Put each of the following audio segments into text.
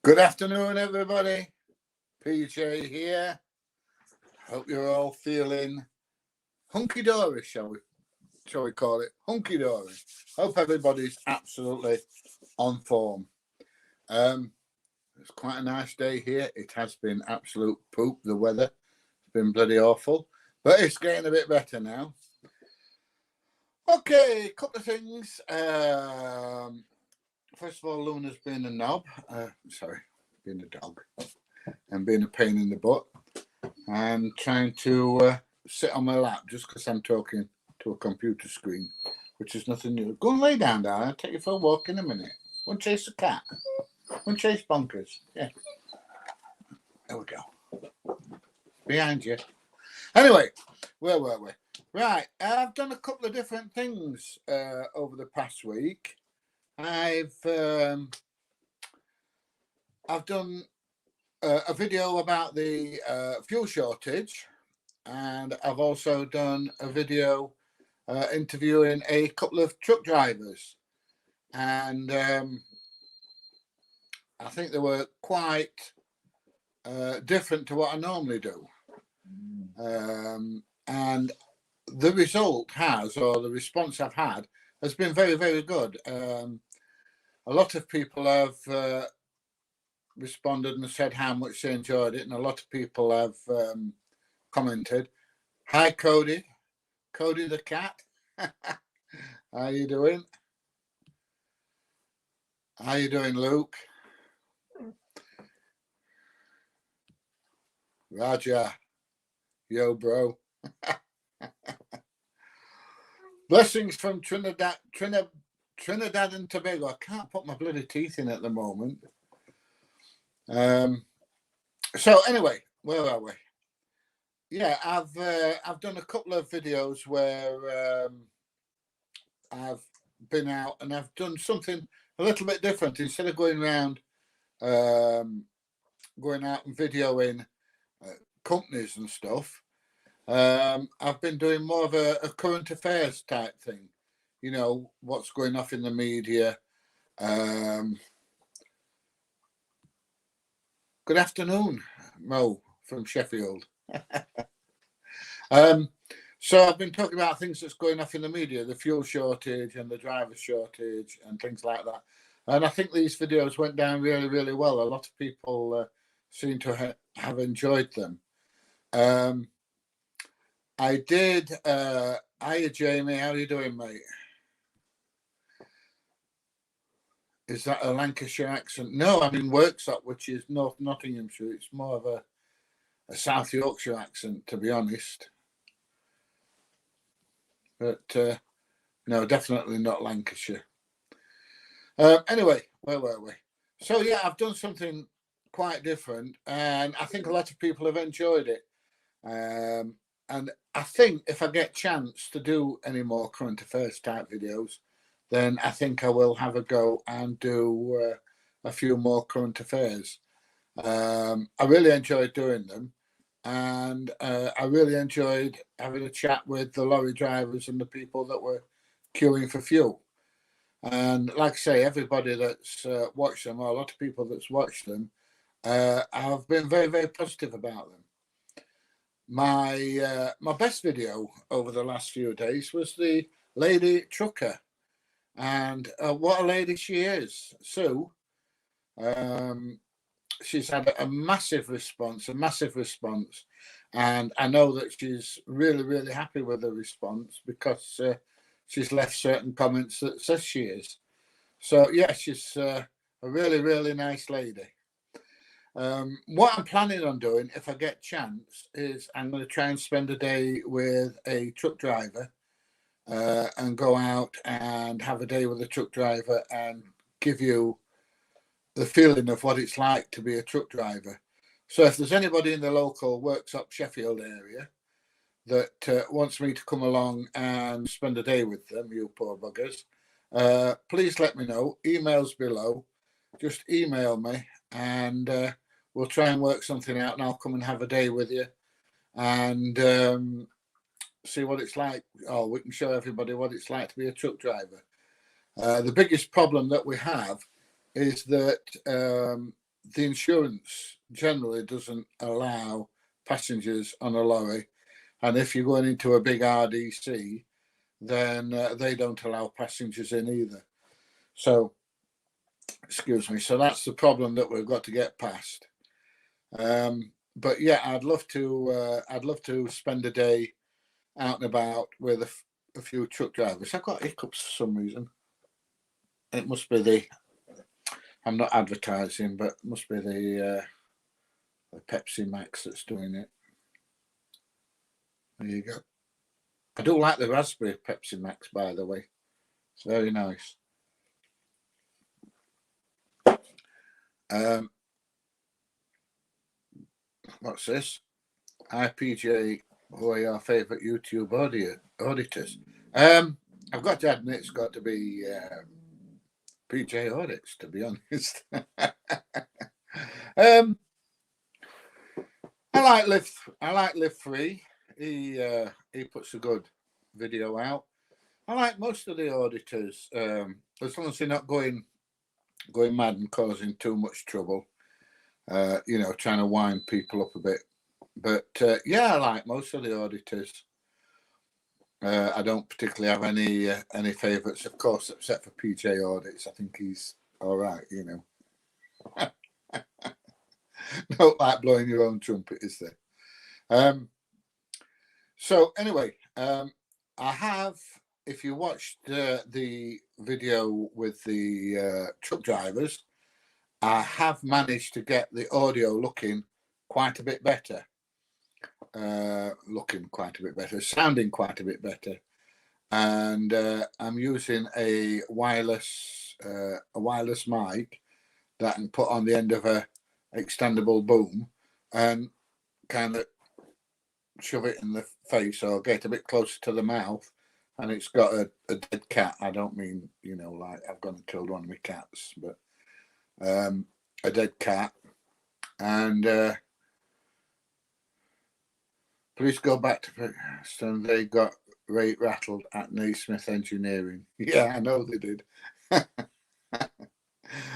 Good afternoon, everybody. PJ here. Hope you're all feeling hunky-dory, shall we call it? Hunky-dory. Hope everybody's absolutely on form. It's quite a nice day here. It has been absolute poop, the weather. It's been bloody awful, but it's getting a bit better now. Okay, a couple of things. First of all, Luna's been a knob. Being a dog and being a pain in the butt and trying to sit on my lap just because I'm talking to a computer screen, which is nothing new. Go and lay down, darling. I'll take you for a walk in a minute. Won't chase a cat. Won't chase bonkers. Yeah. There we go. Behind you. Anyway, where were we? Right. I've done a couple of different things over the past week. I've done a video about the fuel shortage, and I've also done a video interviewing a couple of truck drivers, and I think they were quite different to what I normally do. And the result the response I've had has been very, very good. A lot of people have responded and said how much they enjoyed it, and a lot of people have commented. Hi, Cody the cat. How you doing? How you doing, Luke? Roger. Yo, bro. Blessings from Trinidad and Tobago. I can't put my bloody teeth in at the moment. So anyway, where are we? Yeah, I've done a couple of videos where I've been out and I've done something a little bit different. Instead of going around going out and videoing companies and stuff, I've been doing more of a current affairs type thing. You know, what's going off in the media. Good afternoon, Mo from Sheffield. So I've been talking about things that's going off in the media, the fuel shortage and the driver shortage and things like that. And I think these videos went down really, really well. A lot of people seem to have enjoyed them. I did. Hiya, Jamie. How are you doing, mate? Is that a Lancashire accent? No, I'm in Worksop, which is North Nottinghamshire. It's more of a South Yorkshire accent, to be honest. But no, definitely not Lancashire. Anyway, where were we? So yeah, I've done something quite different, and I think a lot of people have enjoyed it. And I think if I get a chance to do any more current affairs type videos, then I think I will have a go and do a few more current affairs. I really enjoyed doing them, and I really enjoyed having a chat with the lorry drivers and the people that were queuing for fuel. And like I say, everybody that's watched them, or a lot of people that's watched them, have been very, very positive about them. My best video over the last few days was the lady trucker. And what a lady she is, Sue. She's had a massive response. And I know that she's really, really happy with the response because she's left certain comments that says she is. So, yeah, she's a really, really nice lady. What I'm planning on doing, if I get a chance, is I'm going to try and spend a day with a truck driver. And go out and have a day with a truck driver and give you the feeling of what it's like to be a truck driver. So if there's anybody in the local Worksop Sheffield area that wants me to come along and spend a day with them, you poor buggers, please let me know. Emails below. Just email me and we'll try and work something out, and I'll come and have a day with you and see what it's like. Oh, we can show everybody what it's like to be a truck driver. The biggest problem that we have is that the insurance generally doesn't allow passengers on a lorry, and if you're going into a big RDC, then they don't allow passengers in either. So, excuse me. So that's the problem that we've got to get past. But yeah, I'd love to spend a day out and about with a few truck drivers. I've got hiccups for some reason. It must be I'm not advertising, but it must be the Pepsi Max that's doing it. There you go. I do like the raspberry Pepsi Max, by the way. It's very nice. What's this? IPJ, who are your favourite YouTube auditors? I've got to admit, it's got to be pjaudits, to be honest. I like Live Free. He puts a good video out. I like most of the auditors, as long as they're not going mad and causing too much trouble. Trying to wind people up a bit. But yeah, I like most of the auditors. I don't particularly have any favourites, of course, except for pjaudits. I think he's all right, Don't like blowing your own trumpet, is there? So anyway, I have, if you watched the video with the truck drivers, I have managed to get the audio looking quite a bit better. Sounding quite a bit better. And I'm using a wireless mic that I can put on the end of a extendable boom and kind of shove it in the face or get a bit closer to the mouth. And it's got a dead cat. I don't mean, like I've gone and killed one of my cats, but a dead cat. And please go back to so they got rate rattled at Naismith Engineering. Yeah, I know they did.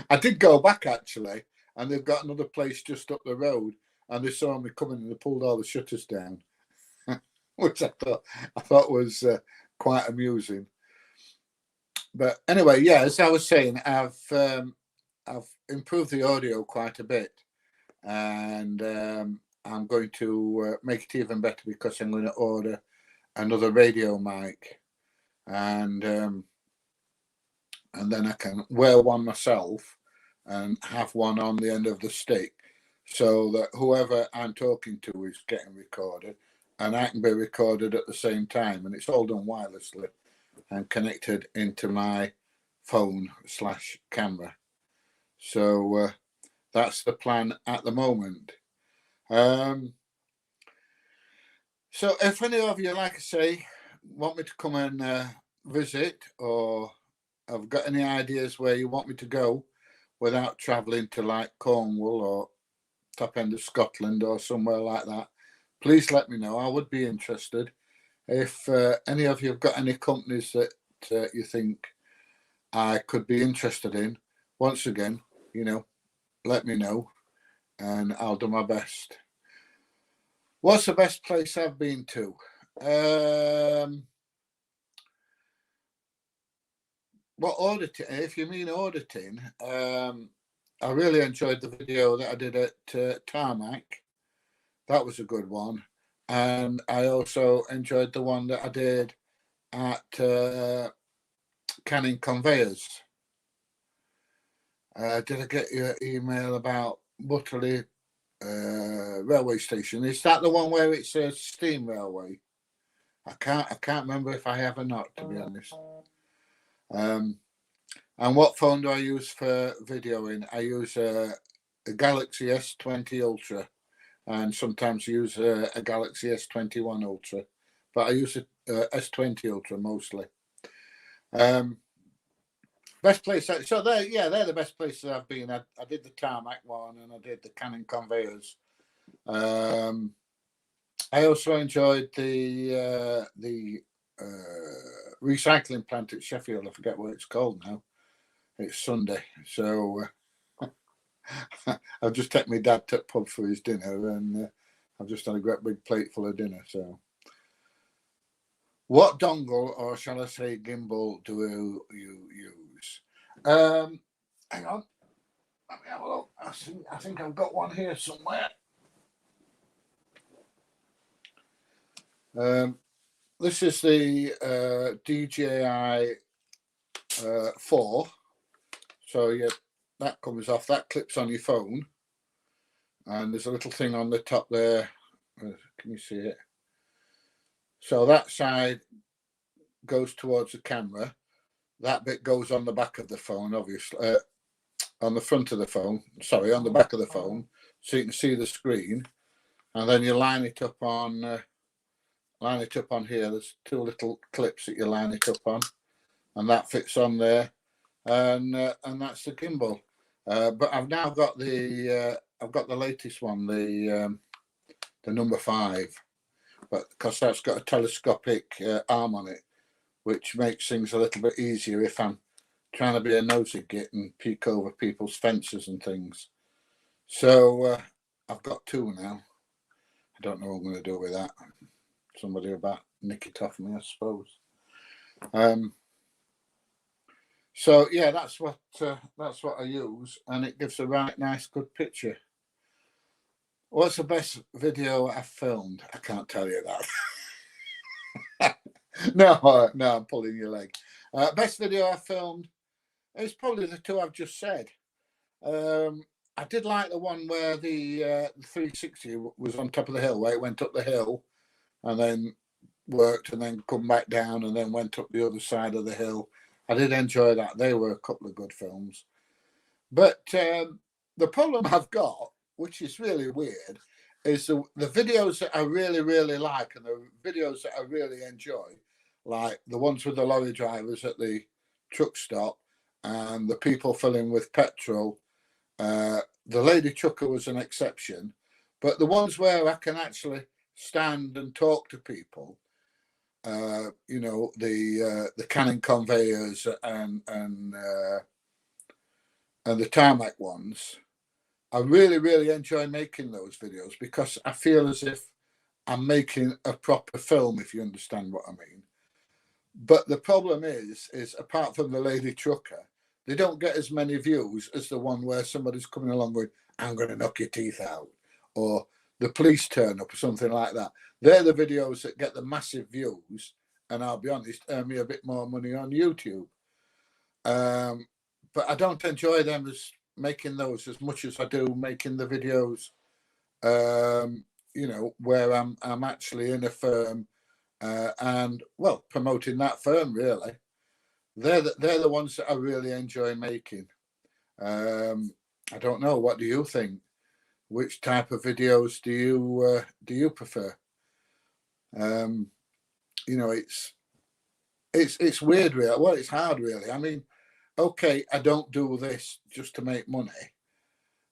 I did go back actually, and they've got another place just up the road, and they saw me coming and they pulled all the shutters down, which I thought was quite amusing. But anyway, yeah, as I was saying, I've improved the audio quite a bit, and I'm going to make it even better because I'm going to order another radio mic, and then I can wear one myself and have one on the end of the stick, so that whoever I'm talking to is getting recorded, and I can be recorded at the same time, and it's all done wirelessly and connected into my phone/camera. So that's the plan at the moment. So if any of you, like I say, want me to come and visit, or have got any ideas where you want me to go without travelling to like Cornwall or top end of Scotland or somewhere like that, please let me know. I would be interested. If any of you have got any companies that you think I could be interested in, once again, let me know and I'll do my best. What's the best place I've been to? Well, auditing, if you mean auditing, I really enjoyed the video that I did at Tarmac. That was a good one. And I also enjoyed the one that I did at Canning Conveyors. Did I get your email about Butterley railway station? Is that the one where it's a steam railway? I can't remember if I have or not, to be honest. And what phone do I use for videoing? I use a Galaxy S20 Ultra, and sometimes use a Galaxy S21 Ultra, but I use a S20 Ultra mostly. Best place, so they're the best places I've been. I did the Tarmac one and I did the Canning Conveyors. I also enjoyed the recycling plant at Sheffield. I forget what it's called now. It's Sunday, so I've just taken my dad to the pub for his dinner, and I've just had a great big plate full of dinner. So, what dongle, or shall I say gimbal, do you use? Hang on. Let me have a look. I think I've got one here somewhere. This is the DJI 4. So yeah, that comes off. That clips on your phone, and there's a little thing on the top there. Can you see it? So that side goes towards the camera. That bit goes on the back of the phone, obviously. On the front of the phone, sorry, on the back of the phone, so you can see the screen, and then you line it up on here. There's 2 little clips that you line it up on, and that fits on there, and that's the gimbal. But I've now got the latest one, the number 5, but because that's got a telescopic arm on it, which makes things a little bit easier if I'm trying to be a nosy git and peek over people's fences and things. So I've got 2 now. I don't know what I'm going to do with that. Somebody about nick it off me, I suppose. So yeah, that's what I use, and it gives a right nice good picture. What's the best video I've filmed? I can't tell you that. No, I'm pulling your leg. Best video I've filmed is probably the 2 I've just said. I did like the one where the 360 was on top of the hill, where it went up the hill and then worked and then come back down and then went up the other side of the hill. I did enjoy that. They were a couple of good films. But the problem I've got, which is really weird, is the videos that I really, really like and the videos that I really enjoy, like the ones with the lorry drivers at the truck stop and the people filling with petrol. The lady trucker was an exception, but the ones where I can actually stand and talk to people, you know, the canning conveyors and the tarmac ones, I really, really enjoy making those videos because I feel as if I'm making a proper film, if you understand what I mean. But the problem is apart from the lady trucker, they don't get as many views as the one where somebody's coming along going, I'm going to knock your teeth out, or the police turn up or something like that. They're the videos that get the massive views, and I'll be honest, earn me a bit more money on YouTube. But I don't enjoy them as making those as much as I do making the videos, you know, where I'm actually in a firm and, well, promoting that firm, really. They're the ones that I really enjoy making. I don't know. What do you think? Which type of videos do you prefer? You know, it's weird, really. Well, it's hard, really. I mean, okay, I don't do this just to make money.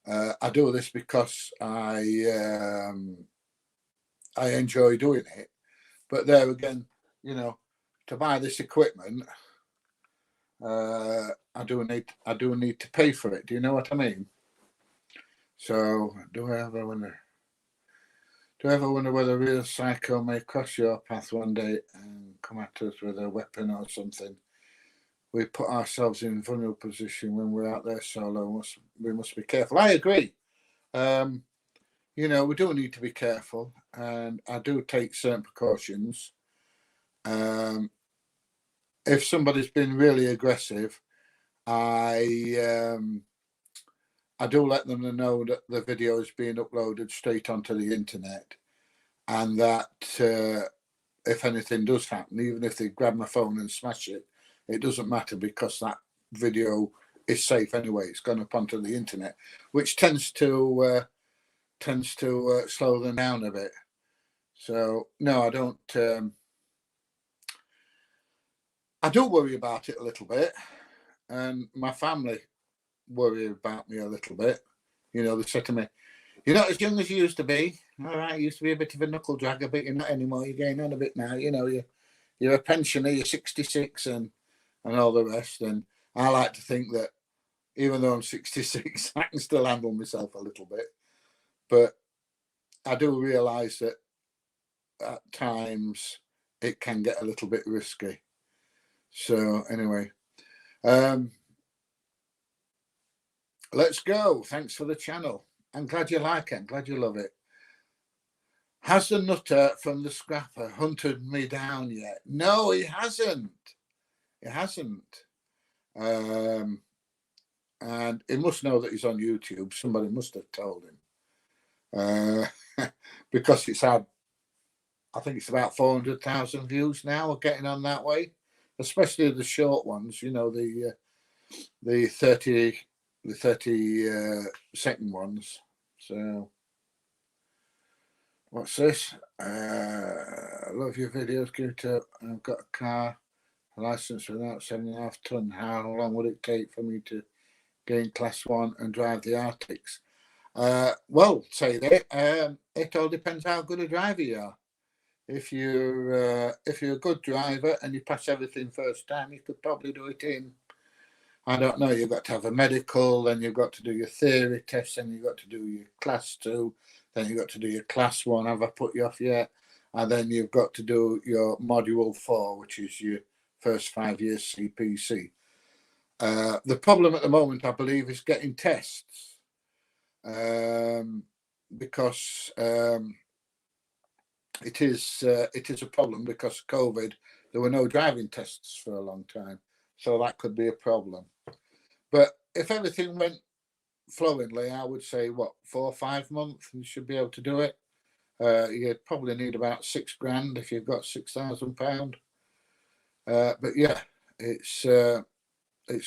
I do this because I enjoy doing it. But there again, you know, to buy this equipment, I do need to pay for it. Do you know what I mean? So, do I ever wonder whether a real psycho may cross your path one day and come at us with a weapon or something? We put ourselves in a vulnerable position when we're out there solo. We must be careful. I agree. You know, we do need to be careful, and I do take certain precautions. If somebody's been really aggressive, I do let them know that the video is being uploaded straight onto the internet, and that if anything does happen, even if they grab my phone and smash it, it doesn't matter because that video is safe anyway. It's gone up onto the internet, which tends to slow them down a bit. So no, I don't. I do worry about it a little bit, and my family worry about me a little bit. You know, they said to me, "You're not as young as you used to be. All right, you used to be a bit of a knuckle dragger, but you're not anymore. You're getting on a bit now. You know, you're a pensioner. You're 66 and all the rest." And I like to think that, even though I'm 66, I can still handle myself a little bit. But I do realise that at times it can get a little bit risky. So anyway, let's go. Thanks for the channel. I'm glad you like it. I'm glad you love it. Has the nutter from the scrapper hunted me down yet? No, he hasn't. It hasn't. And he must know that he's on YouTube. Somebody must have told him. Because it's had, I think it's about 400,000 views now, or getting on that way. Especially the short ones, you know, the 30 second ones. So what's this? I love your videos. Give it up. I've got a car license without 7.5 ton. How long would it take for me to gain class 1 and drive the Arctics? Well, say that. It all depends how good a driver you are. If you're a good driver and you pass everything first time, you could probably do it in, I don't know, you've got to have a medical, then you've got to do your theory test, then you've got to do your class 2, then you've got to do your class 1, have I put you off yet? And then you've got to do your module 4, which is your first 5 years CPC. The problem at the moment, I believe, is getting tests. Because it is a problem because of COVID. There were no driving tests for a long time, so that could be a problem. But if everything went flowingly, I would say, what, 4 or 5 months, you should be able to do it. You'd probably need about £6,000 if you've got £6,000. But yeah, it's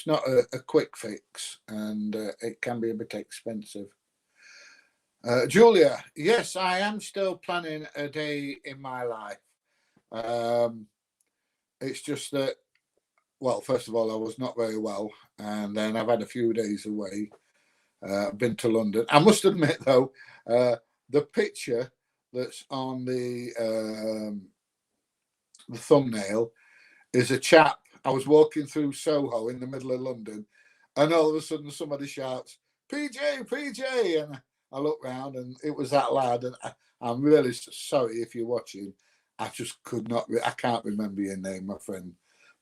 not a quick fix, and it can be a bit expensive. Julia, yes, I am still planning a day in my life. It's just that, well, first of all, I was not very well, and then I've had a few days away. I've been to London. I must admit, though, the picture that's on the thumbnail is a chap. I was walking through Soho in the middle of London, and all of a sudden somebody shouts, PJ, PJ, and I looked round and it was that lad. And I'm really sorry if you're watching. I just could not, I can't remember your name, my friend.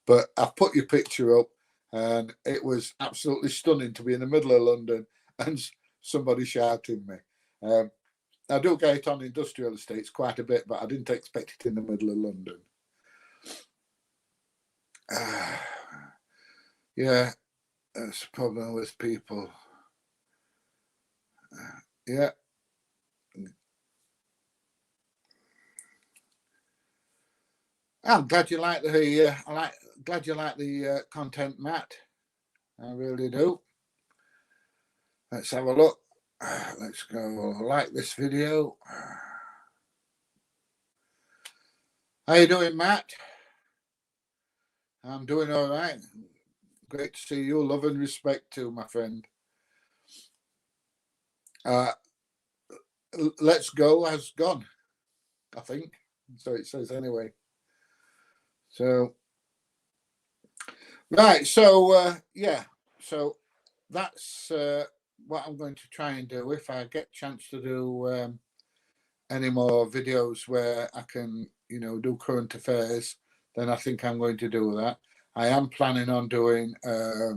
But I've put your picture up, and it was absolutely stunning to be in the middle of London and somebody shouting me. I do get it on industrial estates quite a bit, but I didn't expect it in the middle of London. Yeah, that's a problem with people. Yeah. I'm glad you like the glad you like the content, Matt. I really do. Let's have a look. Let's go like this video. How you doing, Matt? I'm doing all right. Great to see you. Love and respect too, my friend. Let's go has gone, I think. So it says anyway. So, right. So, yeah. So that's what I'm going to try and do. If I get a chance to do any more videos where I can, you know, do current affairs, then I think I'm going to do that. I am planning on doing a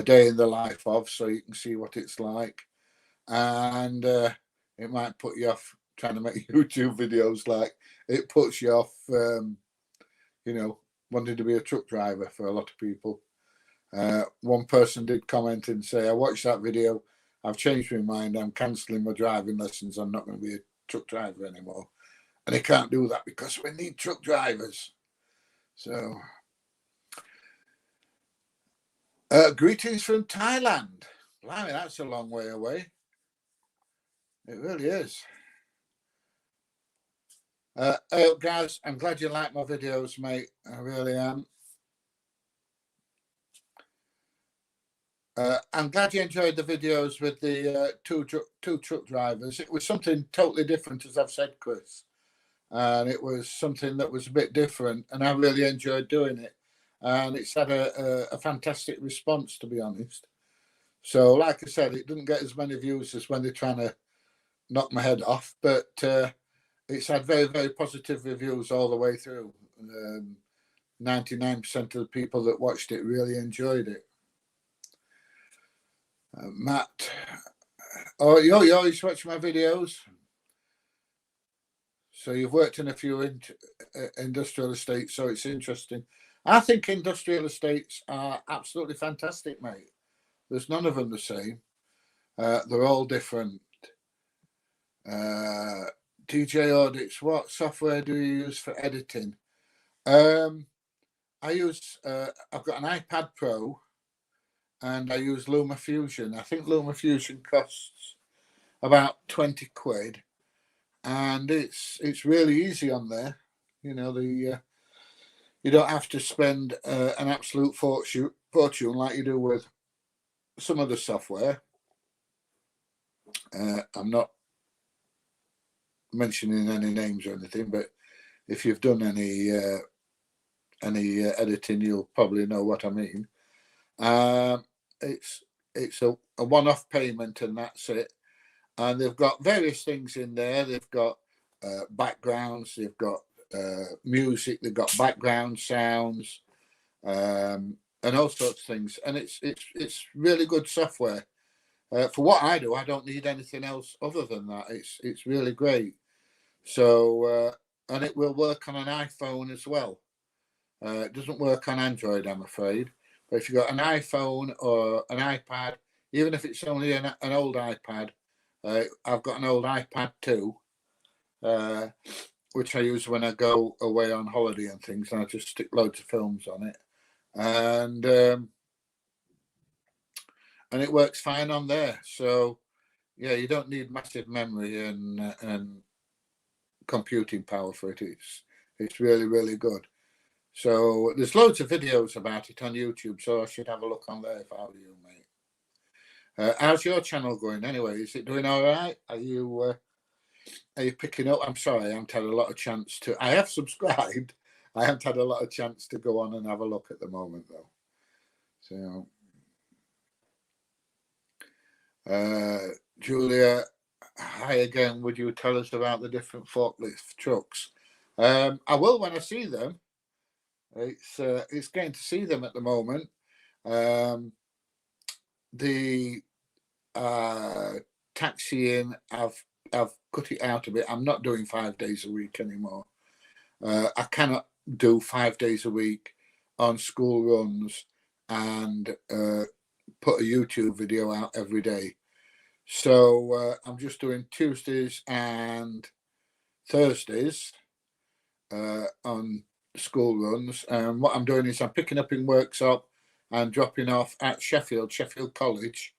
day in the life of, so you can see what it's like. And it might put you off trying to make YouTube videos, like it puts you off, you know, wanting to be a truck driver for a lot of people. One person did comment and say, I watched that video, I've changed my mind, I'm cancelling my driving lessons, I'm not going to be a truck driver anymore. And they can't do that because we need truck drivers. So, greetings from Thailand. Blimey, that's a long way away. It really is. Hey, guys, I'm glad you like my videos, mate. I really am. I'm glad you enjoyed the videos with the two truck drivers. It was something totally different, as I've said, Chris. And it was something that was a bit different, and I really enjoyed doing it. and it's had a fantastic response, to be honest. So, like I said, it doesn't get as many views as when they're trying to knock my head off, but it's had very, very positive reviews all the way through. 99% of the people that watched it really enjoyed it. Matt, oh, you always watch my videos? So you've worked in a few industrial estates, so it's interesting. I think industrial estates are absolutely fantastic, mate. There's none of them the same. They're all different. pjaudits, what software do you use for editing? I use, I've got an iPad Pro and I use LumaFusion. I think LumaFusion costs about 20 quid, and it's really easy on there. You know, you don't have to spend an absolute fortune like you do with some of the software. I'm not mentioning any names or anything, but if you've done any editing, you'll probably know what I mean. It's a one-off payment, and that's it. And they've got various things in there. They've got backgrounds, they've got music, they've got background sounds, and all sorts of things. And it's really good software. For what I do, I don't need anything else other than that. It's really great. So and it will work on an iPhone as well. It doesn't work on Android, I'm afraid. But if you've got an iPhone or an iPad, even if it's only an old iPad, I've got an old iPad too, which I use when I go away on holiday and things, and I just stick loads of films on it, and it works fine on there. So yeah, you don't need massive memory and computing power for it. It's really, really good. So there's loads of videos about it on YouTube, so I should have a look on there if I were you, mate. How's your channel going anyway? Is it doing all right? Are you picking up? I'm sorry, I haven't had a lot of chance to. I have subscribed. I haven't had a lot of chance to go on and have a look at the moment, though. So, Julia, hi again. Would you tell us about the different forklift trucks? I will when I see them. It's getting to see them at the moment. The taxiing, I've cut it out a bit. I'm not doing 5 days a week anymore. I cannot do 5 days a week on school runs and put a YouTube video out every day. So I'm just doing Tuesdays and Thursdays on school runs. And what I'm doing is I'm picking up in workshop and dropping off at Sheffield College,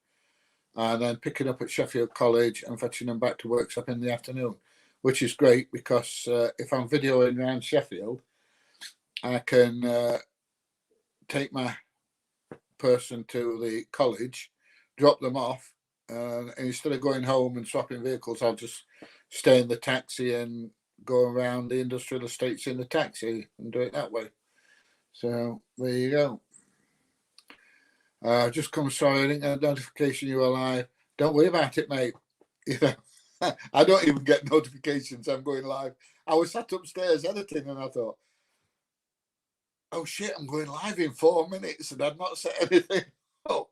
and then picking up at Sheffield College and fetching them back to workshop in the afternoon, which is great because if I'm videoing around Sheffield, I can take my person to the college, drop them off, and instead of going home and swapping vehicles, I'll just stay in the taxi and go around the industrial estates in the taxi and do it that way. So there you go. Just come, sorry, I didn't get a notification you were live. Don't worry about it, mate. I don't even get notifications I'm going live. I was sat upstairs editing and I thought, oh shit, I'm going live in 4 minutes, and I'd not set anything up.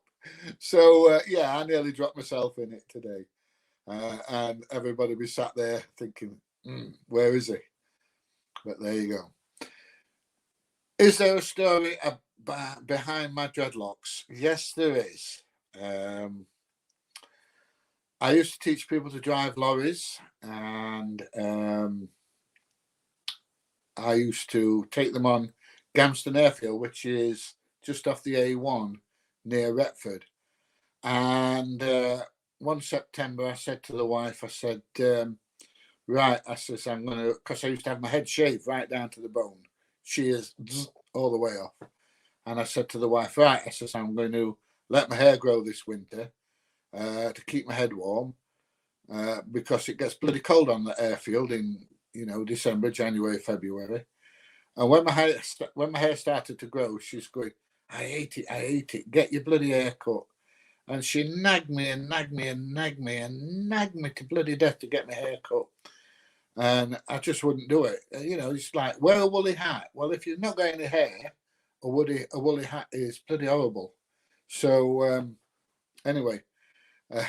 So yeah, I nearly dropped myself in it today. And everybody be sat there thinking, where is he? But there you go. Is there a story behind my dreadlocks? Yes, there is. I used to teach people to drive lorries, and I used to take them on Gamston Airfield, which is just off the A1 near Retford. And one September, I said to the wife, I said, right, I says, I'm going to, because I used to have my head shaved right down to the bone. She is all the way off. And I said to the wife, right, I says, I'm going to let my hair grow this winter to keep my head warm because it gets bloody cold on the airfield in, December, January, February. And when my hair started to grow, she's going, I hate it. Get your bloody hair cut. And she nagged me and nagged me and nagged me and nagged me to bloody death to get my hair cut. And I just wouldn't do it. It's like, wear a woolly hat. Well, if you've not got any hair, a woolly hat is bloody horrible. So anyway, I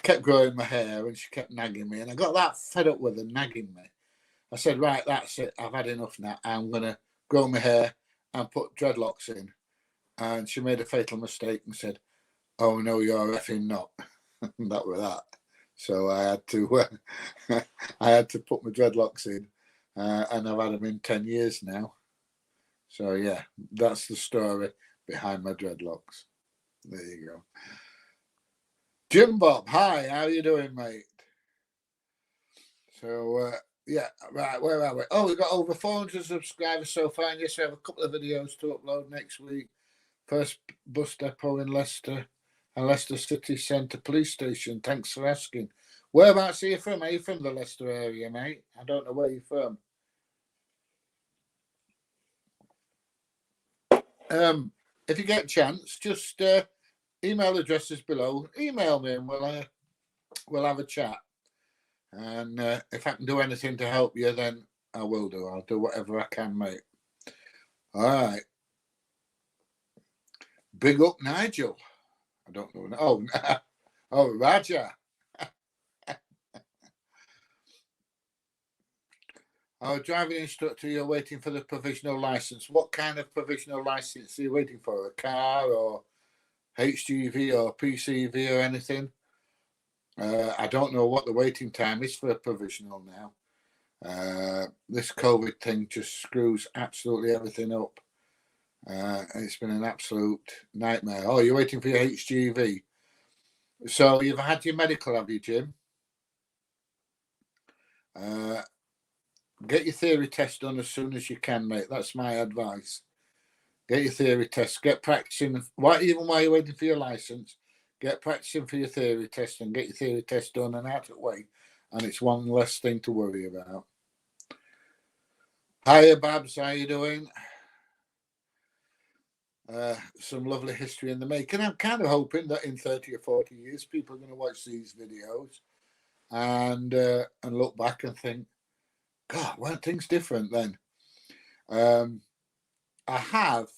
kept growing my hair and she kept nagging me. And I got that fed up with her nagging me. I said, right, that's it. I've had enough now. I'm going to grow my hair and put dreadlocks in. And she made a fatal mistake and said, oh, no, you're effing not. That was that. So I had to put my dreadlocks in, and I've had them in 10 years now. So yeah, that's the story behind my dreadlocks. There you go. Jim Bob, hi, how you doing, mate? So yeah, right, where are we? Oh, we've got over 400 subscribers so far, and yes, we have a couple of videos to upload next week. First bus depot in Leicester. And Leicester City Centre Police Station. Thanks for asking. Whereabouts are you from? Are you from the Leicester area, mate? I don't know where you're from. If you get a chance, just email addresses below. Email me and we'll have a chat. And if I can do anything to help you, then I will do. I'll do whatever I can, mate. All right. Big up, Nigel. I don't know. Oh, Raja. Oh, driving instructor, you're waiting for the provisional license. What kind of provisional license are you waiting for? A car or HGV or PCV or anything? I don't know what the waiting time is for a provisional now. This COVID thing just screws absolutely everything up. It's been an absolute nightmare. Oh, you're waiting for your HGV. So you've had your medical, have you, Jim? Get your theory test done as soon as you can, mate. That's my advice. Get your theory test. Get practicing. Even while you're waiting for your license, get practicing for your theory test and get your theory test done and out of the way. And it's one less thing to worry about. Hiya, Babs. How you doing? Some lovely history in the making. I'm kind of hoping that in 30 or 40 years, people are going to watch these videos and look back and think, God, weren't things different then? I have.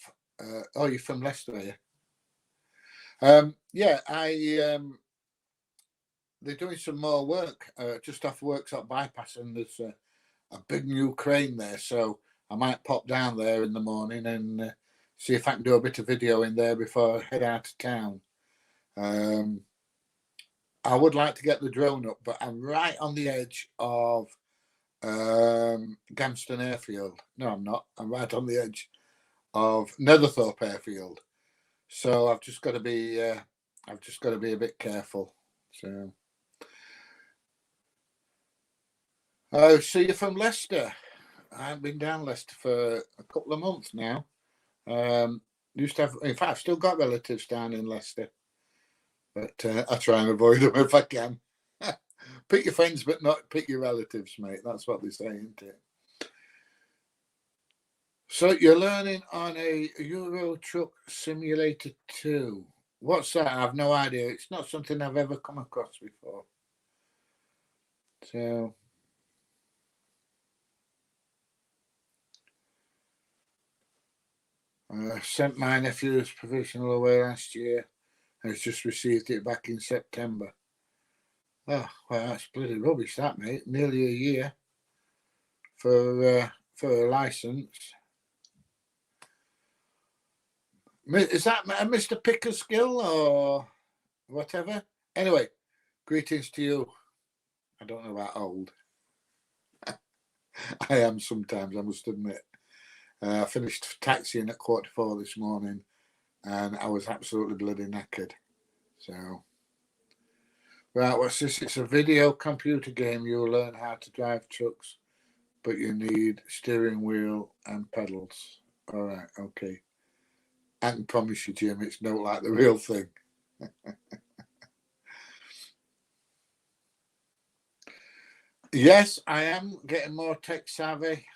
Oh, you're from Leicester, are you? Yeah, they're doing some more work just off Worksop Bypass, and there's a big new crane there. So I might pop down there in the morning and see if I can do a bit of video in there before I head out of town. I would like to get the drone up, but I'm right on the edge of Gamston Airfield. No, I'm not. I'm right on the edge of Netherthorpe Airfield. So I've just got to be a bit careful. So so you're from Leicester. I've been down Leicester for a couple of months now. Used to have, in fact, I've still got relatives down in Leicester, but I try and avoid them if I can. Pick your friends, but not pick your relatives, mate. That's what they say, isn't it? So you're learning on a Euro Truck Simulator 2. What's that? I have no idea. It's not something I've ever come across before. So I sent my nephew's provisional away last year. I've just received it back in September. Oh, well, that's bloody rubbish, that, mate. Nearly a year for a license. Is that a Mr. Pickerskill or whatever? Anyway, greetings to you. I don't know about old. I am sometimes, I must admit. I finished taxiing at 4:45 this morning and I was absolutely bloody knackered. So, right, what's this? It's a video computer game. You'll learn how to drive trucks, but you need steering wheel and pedals. All right, okay. I can promise you, Jim, it's not like the real thing. Yes, I am getting more tech savvy.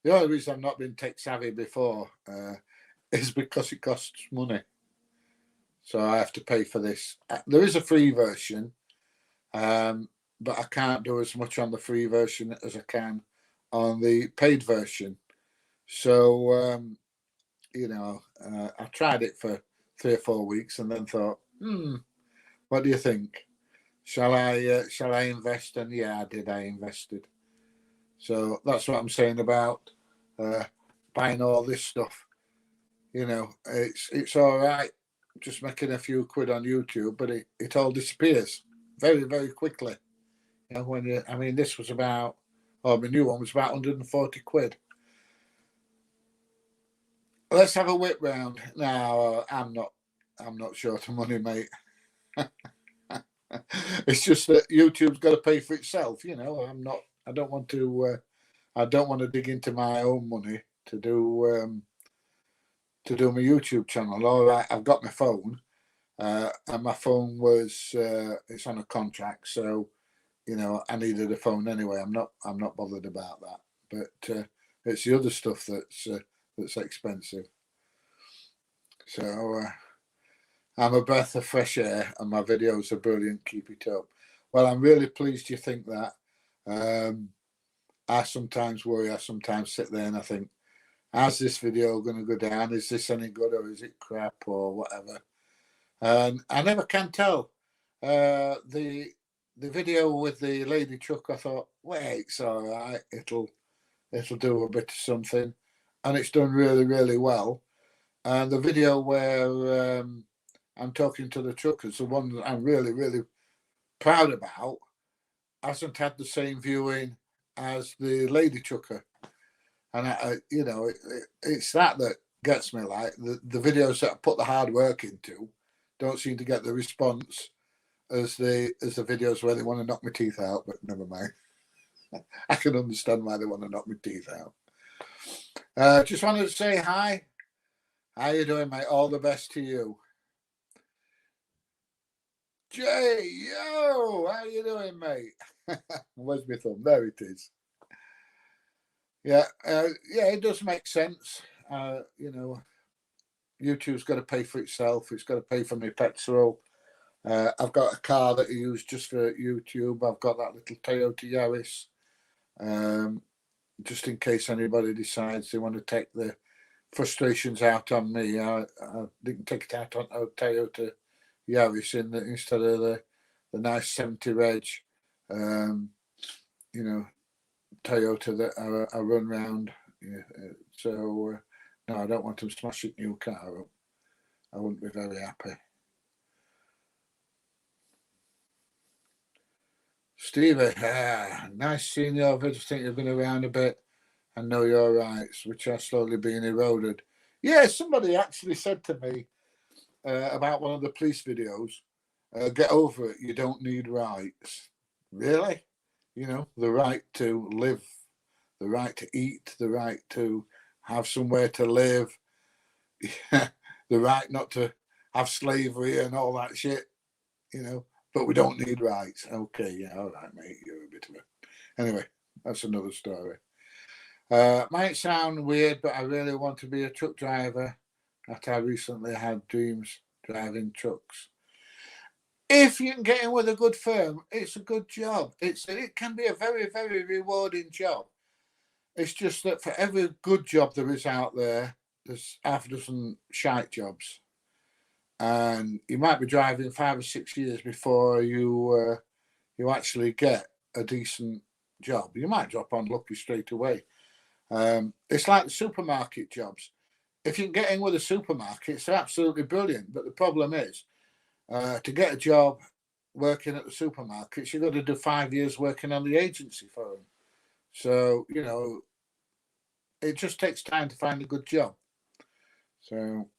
The only reason I've not been tech savvy before is because it costs money. So I have to pay for this. There is a free version, but I can't do as much on the free version as I can on the paid version. So, you know, I tried it for 3 or 4 weeks and then thought, what do you think? Shall I invest? And yeah, I did. I invested. So that's what I'm saying about buying all this stuff. You know, it's all right just making a few quid on YouTube, but it all disappears very, very quickly. You know, I mean, this was about, my new one was about 140 quid. Let's have a whip round. No, I'm not short of money, mate. It's just that YouTube's got to pay for itself. You know, I don't want to dig into my own money to do my YouTube channel. All right, I've got my phone, and my phone was it's on a contract, so you know I needed a phone anyway. I'm not bothered about that, but it's the other stuff that's expensive. So I'm a breath of fresh air, and my videos are brilliant. Keep it up. Well, I'm really pleased you think that. I sometimes worry. I sometimes sit there and I think, how's this video going to go down? Is this any good or is it crap or whatever? And I never can tell. The video with the lady truck, I thought, wait, it's all right. It'll do a bit of something, and it's done really, really well. And the video where I'm talking to the truckers, the one that I'm really, really proud about, hasn't had the same viewing as the lady trucker. And I you know, it's that gets me. Like the videos that I put the hard work into don't seem to get the response as the videos where they want to knock my teeth out. But never mind. I can understand why they want to knock my teeth out. Just wanted to say hi. How you doing, mate? All the best to you. Jay, yo, how you doing, mate? Where's my thumb? There it is. Yeah, it does make sense. You know, YouTube's got to pay for itself. It's got to pay for my petrol. I've got a car that I use just for YouTube. I've got that little Toyota Yaris, just in case anybody decides they want to take the frustrations out on me. I didn't take it out on a Toyota Yaris instead of the nice 70 reg, you know, Toyota that I run round. Yeah, so no, I don't want them smashing new car up. I wouldn't be very happy. Stevie, nice seeing you. I just think you've been around a bit. I know your rights, which are slowly being eroded. Yeah, somebody actually said to me about one of the police videos, get over it, you don't need rights. Really? You know, the right to live, the right to eat, the right to have somewhere to live, the right not to have slavery and all that shit, you know, but we don't need rights. Okay, yeah, all right, mate, you're a bit of a... Anyway, that's another story. Might sound weird, but I really want to be a truck driver. That I recently had dreams driving trucks. If you can get in with a good firm, it's a good job. It can be a very, very rewarding job. It's just that for every good job there is out there, there's half a dozen shite jobs. And you might be driving 5 or 6 years before you actually get a decent job. You might drop on lucky straight away. It's like the supermarket jobs. If you can get in with the supermarkets, they're absolutely brilliant. But the problem is, to get a job working at the supermarkets, you've got to do 5 years working on the agency for them. So, you know, it just takes time to find a good job. So,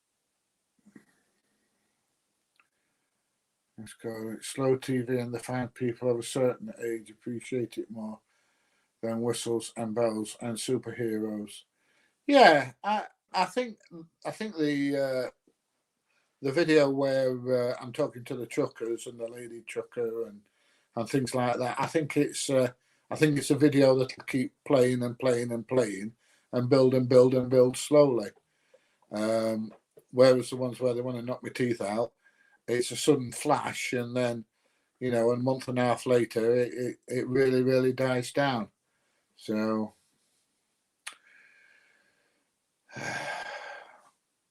let's go. Slow TV and the fine people of a certain age appreciate it more than whistles and bells and superheroes. Yeah, I think the video where I'm talking to the truckers and the lady trucker and things like that. I think it's a video that'll keep playing and playing and playing, and build and build and build slowly. Whereas the ones where they want to knock my teeth out, it's a sudden flash, and then, you know, a month and a half later, it really, really dies down. So,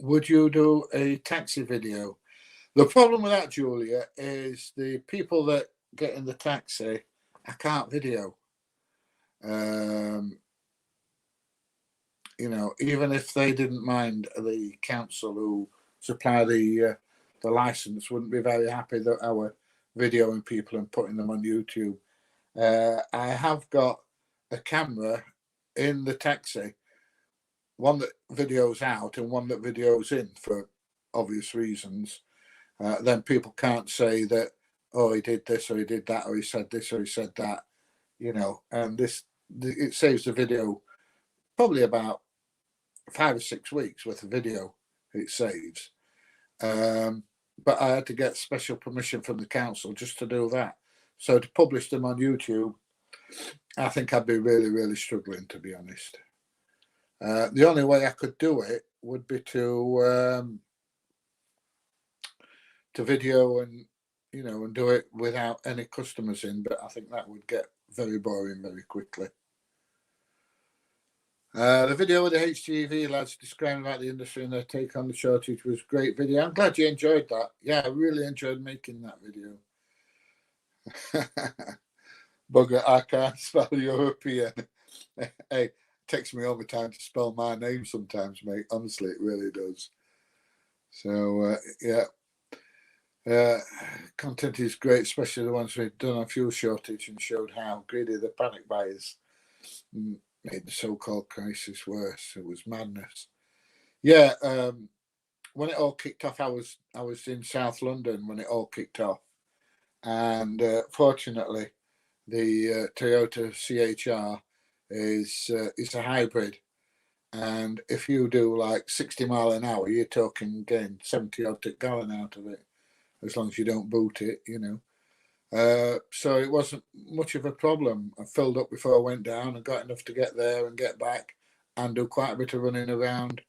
would you do a taxi video? The problem with that, Julia, is the people that get in the taxi, I can't video. You know, even if they didn't mind, the council who supply the license wouldn't be very happy that I were videoing people and putting them on YouTube. I have got a camera in the taxi, one that videos out and one that videos in for obvious reasons. Then people can't say that, oh, he did this or he did that or he said this or he said that, you know. And it saves the video probably about 5 or 6 weeks worth of video. It saves. But I had to get special permission from the council just to do that. So to publish them on YouTube, I think I'd be really, really struggling, to be honest. The only way I could do it would be to video and, you know, and do it without any customers in, but I think that would get very boring very quickly. The video with the HGV lads describing about the industry and their take on the shortage was a great video. I'm glad you enjoyed that. Yeah, I really enjoyed making that video. Bugger, I can't spell European. Hey, it takes me over time to spell my name sometimes, mate. Honestly, it really does. So, yeah. Content is great, especially the ones we've done on fuel shortage and showed how greedy the panic buyers made the so-called crisis worse. It was madness. Yeah, when it all kicked off, I was in South London when it all kicked off, and fortunately, the Toyota CHR is a hybrid, and if you do like 60 mile an hour, you're talking getting 70 odd gallon out of it, as long as you don't boot it, you know. So it wasn't much of a problem. I filled up before I went down and got enough to get there and get back and do quite a bit of running around,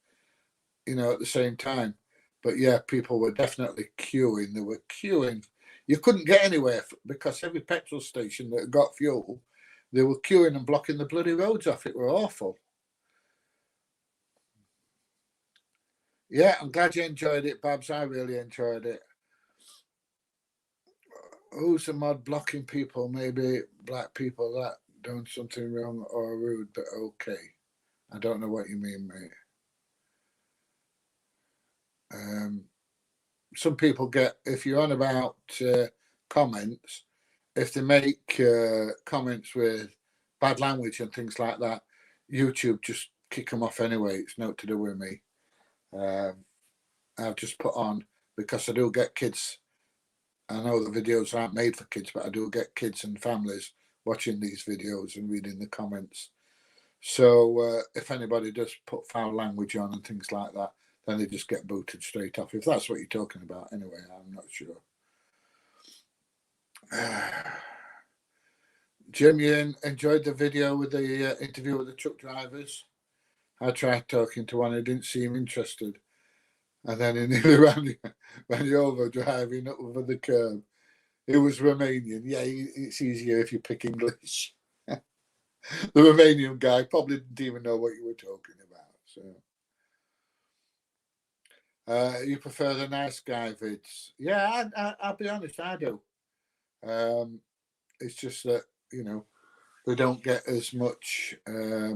you know, at the same time. But yeah, people were definitely queuing. They were queuing. You couldn't get anywhere because every petrol station that got fuel, they were queuing and blocking the bloody roads off. It were awful. Yeah, I'm glad you enjoyed it, Babs. I really enjoyed it. Who's the mod blocking people? Maybe black people that doing something wrong or rude, but okay. I don't know what you mean, mate. Some people get, if you're on about comments, if they make comments with bad language and things like that, YouTube just kick them off anyway. It's not to do with me. I've just put on, because I do get kids. I know the videos aren't made for kids, but I do get kids and families watching these videos and reading the comments. So if anybody does put foul language on and things like that, then they just get booted straight off. If that's what you're talking about, anyway, I'm not sure. Jim, you enjoyed the video with the interview with the truck drivers? I tried talking to one who didn't seem interested, and then he nearly ran you over driving up over the curb. It was Romanian. Yeah, it's easier if you pick English. The Romanian guy probably didn't even know what you were talking about. So, you prefer the nice guy vids? Yeah, I'll be honest, I do. It's just that, you know, they don't get as much. They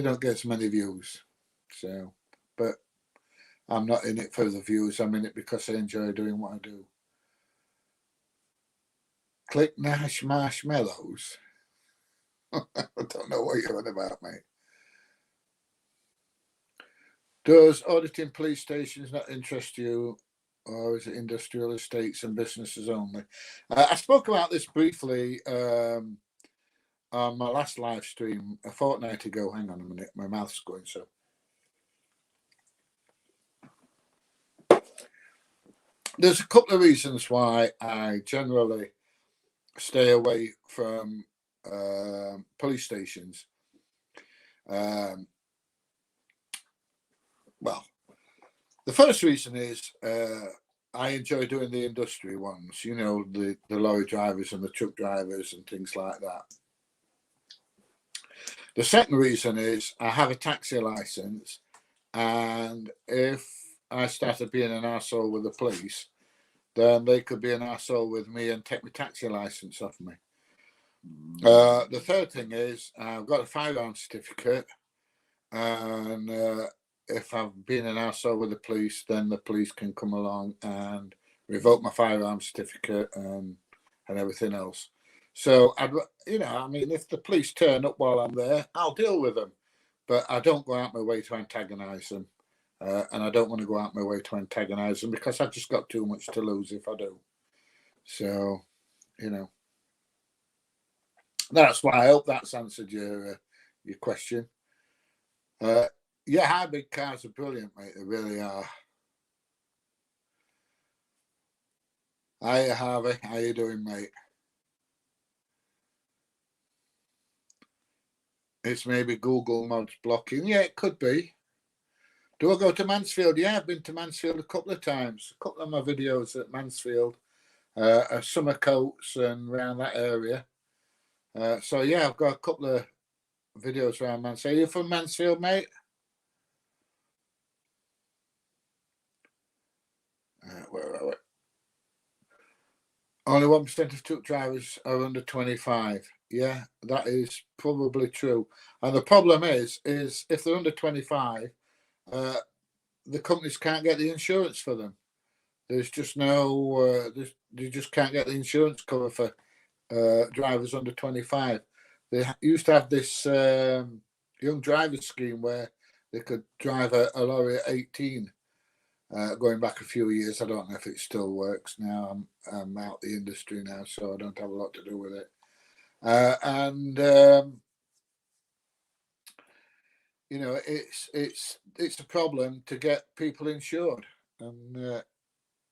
don't get as many views. So, but I'm not in it for the views. I'm in it because I enjoy doing what I do. Click Nash Marshmallows. I don't know what you're on about, mate. Does auditing police stations not interest you, or is it industrial estates and businesses only? I spoke about this briefly on my last live stream a fortnight ago. Hang on a minute, my mouth's going so. There's a couple of reasons why I generally stay away from police stations. Well, the first reason is I enjoy doing the industry ones, you know, the lorry drivers and the truck drivers and things like that. The second reason is I have a taxi license, and if I started being an arsehole with the police, then they could be an arsehole with me and take my taxi license off me. The third thing is I've got a firearm certificate, and if I've been an arsehole with the police, then the police can come along and revoke my firearm certificate and everything else. So, you know, I mean, if the police turn up while I'm there, I'll deal with them, but I don't go out my way to antagonise them. And I don't want to go out my way to antagonise them because I've just got too much to lose if I do. So, you know, that's why I hope that's answered your question. Yeah, hybrid cars are brilliant, mate. They really are. Hiya, Harvey. How you doing, mate? It's maybe Google mods blocking. Yeah, it could be. Do I go to Mansfield? Yeah, I've been to Mansfield a couple of times. A couple of my videos at Mansfield, summer coats and around that area. So yeah, I've got a couple of videos around Mansfield. Are you from Mansfield, mate? Where are we? Only 1% of truck drivers are under 25. Yeah, that is probably true. And the problem is if they're under 25, the companies can't get the insurance for them. There's just no, you just can't get the insurance cover for drivers under 25. They used to have this young drivers scheme where they could drive a lorry at 18. Going back a few years, I don't know if it still works now. I'm out the industry now, so I don't have a lot to do with it. You know, it's a problem to get people insured, and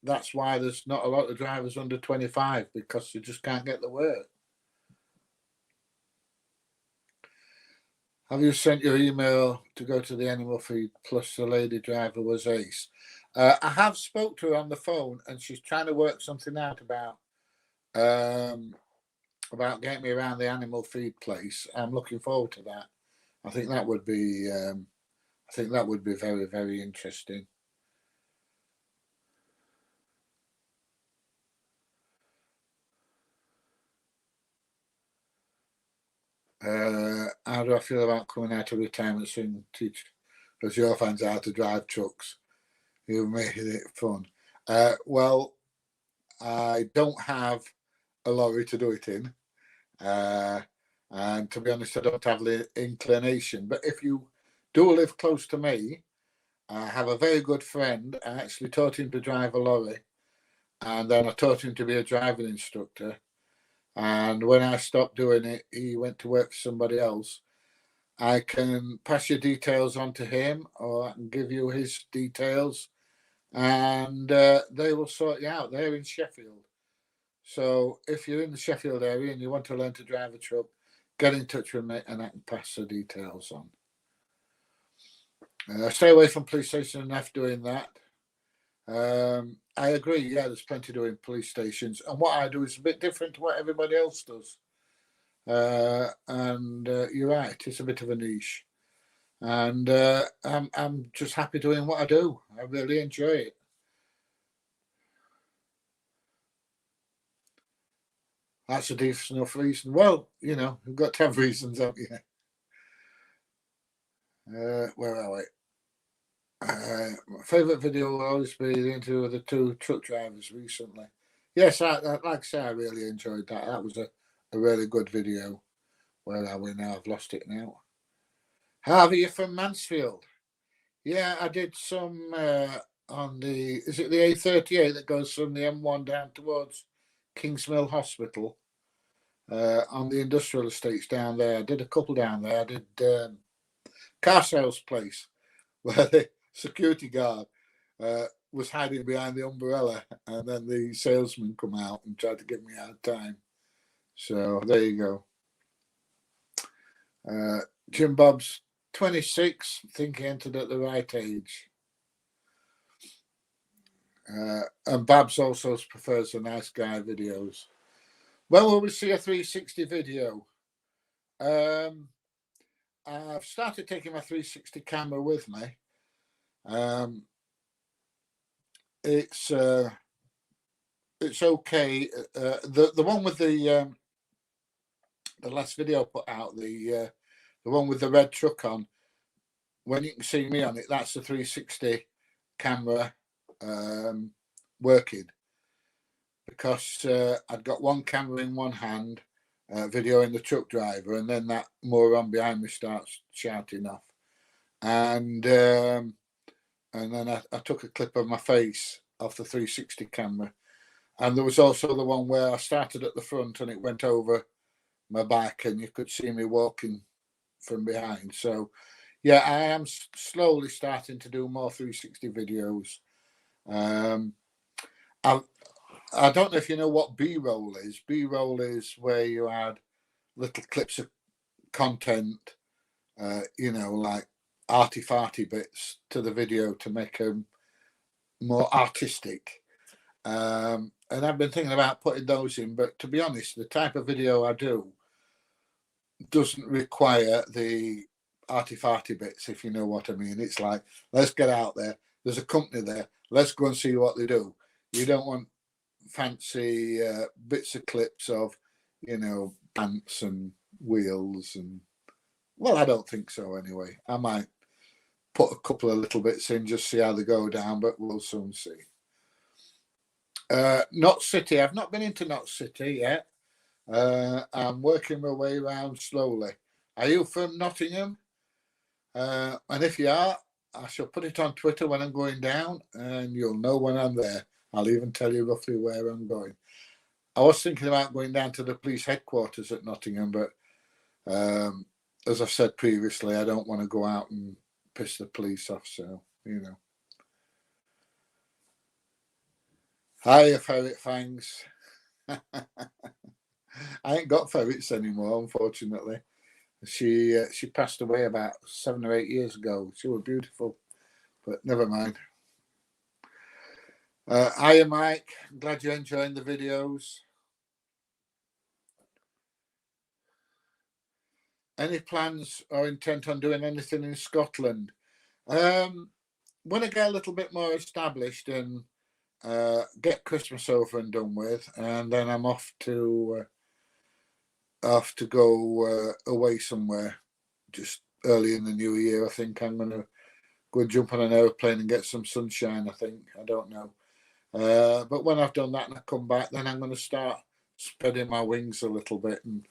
that's why there's not a lot of drivers under 25 because you just can't get the work. Have you sent your email to go to the animal feed plus the lady driver was ace? I have spoke to her on the phone and she's trying to work something out about getting me around the animal feed place. I'm looking forward to that. I think that would be very, very interesting. How do I feel about coming out of retirement soon? Teach because your fans how to drive trucks. You've made it fun. Well, I don't have a lorry to do it in, and to be honest, I don't have the inclination. But if you do live close to me, I have a very good friend. I actually taught him to drive a lorry, and then I taught him to be a driving instructor. And when I stopped doing it, he went to work for somebody else. I can pass your details on to him, or I can give you his details, and they will sort you out. They're in Sheffield. So if you're in the Sheffield area and you want to learn to drive a truck, get in touch with me and I can pass the details on. Stay away from police station enough doing that. I agree. Yeah, there's plenty doing police stations, and what I do is a bit different to what everybody else does. And you're right; it's a bit of a niche, and I'm just happy doing what I do. I really enjoy it. That's a decent enough reason. Well, you know, you've got to have reasons, haven't you? Where are we? My favourite video will always be the interview with the two truck drivers recently. Yes, like I say, I really enjoyed that. That was a really good video. Where are we now? I've lost it now. Harvey, you're from Mansfield. Yeah, I did some on the, is it the A38 that goes from the M1 down towards Kingsmill Hospital? On the industrial estates down there. I did a couple down there. I did car sales place where the security guard was hiding behind the umbrella, and then the salesman come out and tried to get me out of time. So there you go. Jim Bob's 26, I think he entered at the right age. And Babs also prefers the nice guy videos. When will we see a 360 video? I've started taking my 360 camera with me. It's okay. The one with the last video I put out, the one with the red truck on, when you can see me on it, that's the 360 camera working, because I'd got one camera in one hand, videoing the truck driver, and then that moron behind me starts shouting off, and then I took a clip of my face off the 360 camera. And there was also the one where I started at the front and it went over my back and you could see me walking from behind. So yeah, I am slowly starting to do more 360 videos. I don't know if you know what B-roll is. B-roll is where you add little clips of content, like arty-farty bits to the video to make them more artistic. And I've been thinking about putting those in, but to be honest, the type of video I do doesn't require the arty-farty bits, if you know what I mean. It's like, let's get out there. There's a company there. Let's go and see what they do. You don't want fancy bits of clips of, pants and wheels. And well, I don't think so anyway. I might put a couple of little bits in, just see how they go down, but we'll soon see. Knott City. I've not been into Knott City yet. I'm working my way around slowly. Are you from Nottingham? And if you are, I shall put it on Twitter when I'm going down, and you'll know when I'm there. I'll even tell you roughly where I'm going. I was thinking about going down to the police headquarters at Nottingham, but as I've said previously, I don't want to go out and piss the police off, so, Hiya, Ferret Fangs. I ain't got ferrets anymore, unfortunately. She passed away about 7 or 8 years ago. She was beautiful, but never mind. Hiya, Mike. Glad you're enjoying the videos. Any plans or intent on doing anything in Scotland? When I get a little bit more established and get Christmas over and done with, and then I'm off to go away somewhere just early in the new year. I think I'm going to go and jump on an aeroplane and get some sunshine, I think. I don't know. But when I've done that and I come back, then I'm going to start spreading my wings a little bit and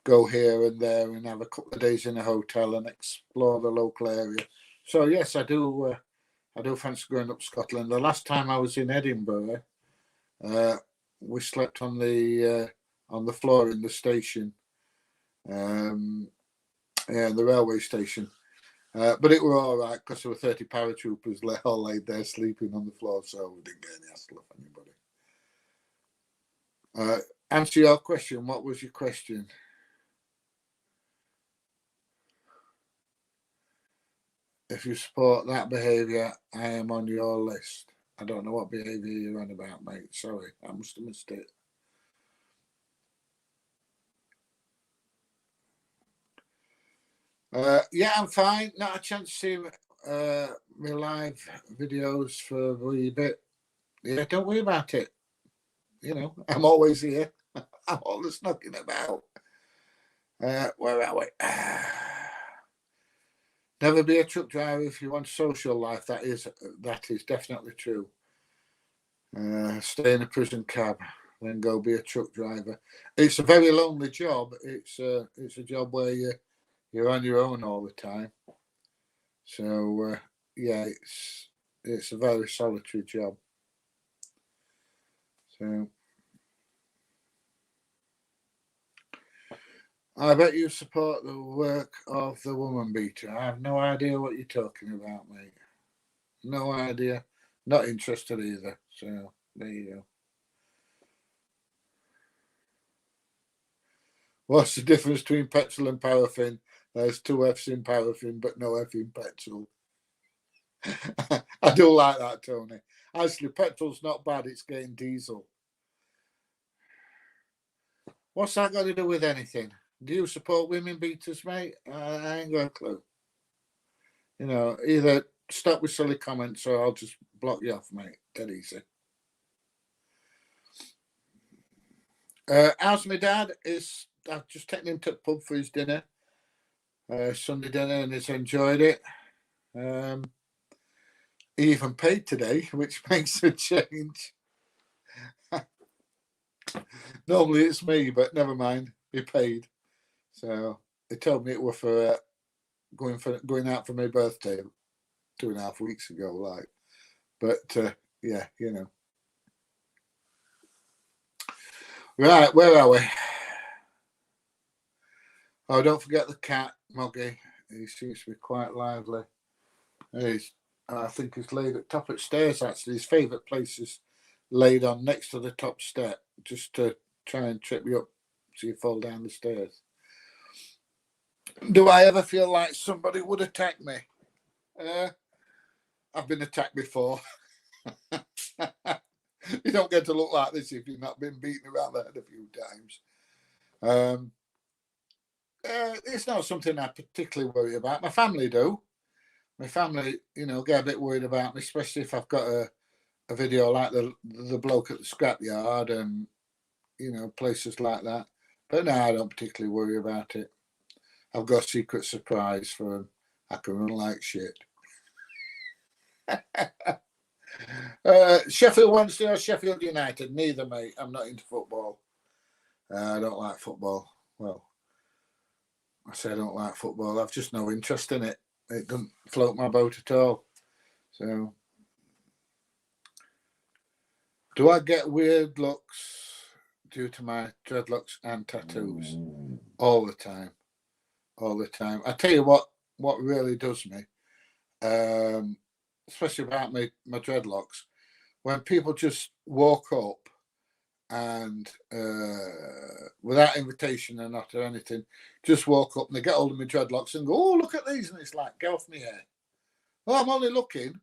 go here and there and have a couple of days in a hotel and explore the local area. So yes, I do fancy going up Scotland. The last time I was in Edinburgh, we slept on the floor in the station, the railway station. But it were all right because there were 30 paratroopers all laid there sleeping on the floor, so we didn't get any hassle off anybody. Answer your question. What was your question? If you support that behaviour, I am on your list. I don't know what behaviour you're on about, mate. Sorry, I must have missed it. Yeah, I'm fine. Not a chance to see my live videos for a wee bit. Yeah, don't worry about it. I'm always here. I'm always knocking about. Where are we? Never be a truck driver if you want social life. That is definitely true. Stay in a prison cab, then go be a truck driver. It's a very lonely job. It's a job where you're on your own all the time. So yeah, it's a very solitary job. So I bet you support the work of the woman beater. I have no idea what you're talking about, mate. No idea. Not interested either. So there you go. What's the difference between petrol and paraffin? There's 2 F's in paraffin, but no F in petrol. I do like that, Tony. Actually, petrol's not bad. It's getting diesel. What's that got to do with anything? Do you support women beaters, mate? I ain't got a clue. You know, either stop with silly comments or I'll just block you off, mate. Dead easy. How's my dad? I've just taken him to the pub for his dinner, Sunday dinner, and he's enjoyed it. He even paid today, which makes a change. Normally it's me, but never mind. He paid. So he told me it was for going out for my birthday 2.5 weeks ago, like. But yeah, you know. Right, where are we? Oh, don't forget the cat, Moggy. He seems to be quite lively. I think he's laid at top of the stairs, actually. His favourite place is laid on next to the top step, just to try and trip you up so you fall down the stairs. Do I ever feel like somebody would attack me? I've been attacked before. You don't get to look like this if you've not been beaten around the head a few times. It's not something I particularly worry about. My family do. My family, you know, get a bit worried about me, especially if I've got a video like the bloke at the scrapyard and, you know, places like that. But no, I don't particularly worry about it. I've got a secret surprise for him. I can run like shit. Sheffield Wednesday or Sheffield United? Neither, mate. I'm not into football. I don't like football. Well, I say I don't like football. I've just no interest in it. It doesn't float my boat at all. So, do I get weird looks due to my dreadlocks and tattoos? All the time. All the time. I tell you what really does me, especially about my dreadlocks, when people just walk up and without invitation or not or anything, just walk up and they get hold of my dreadlocks and go, oh, look at these. And it's like, get off my hair. Well, I'm only looking.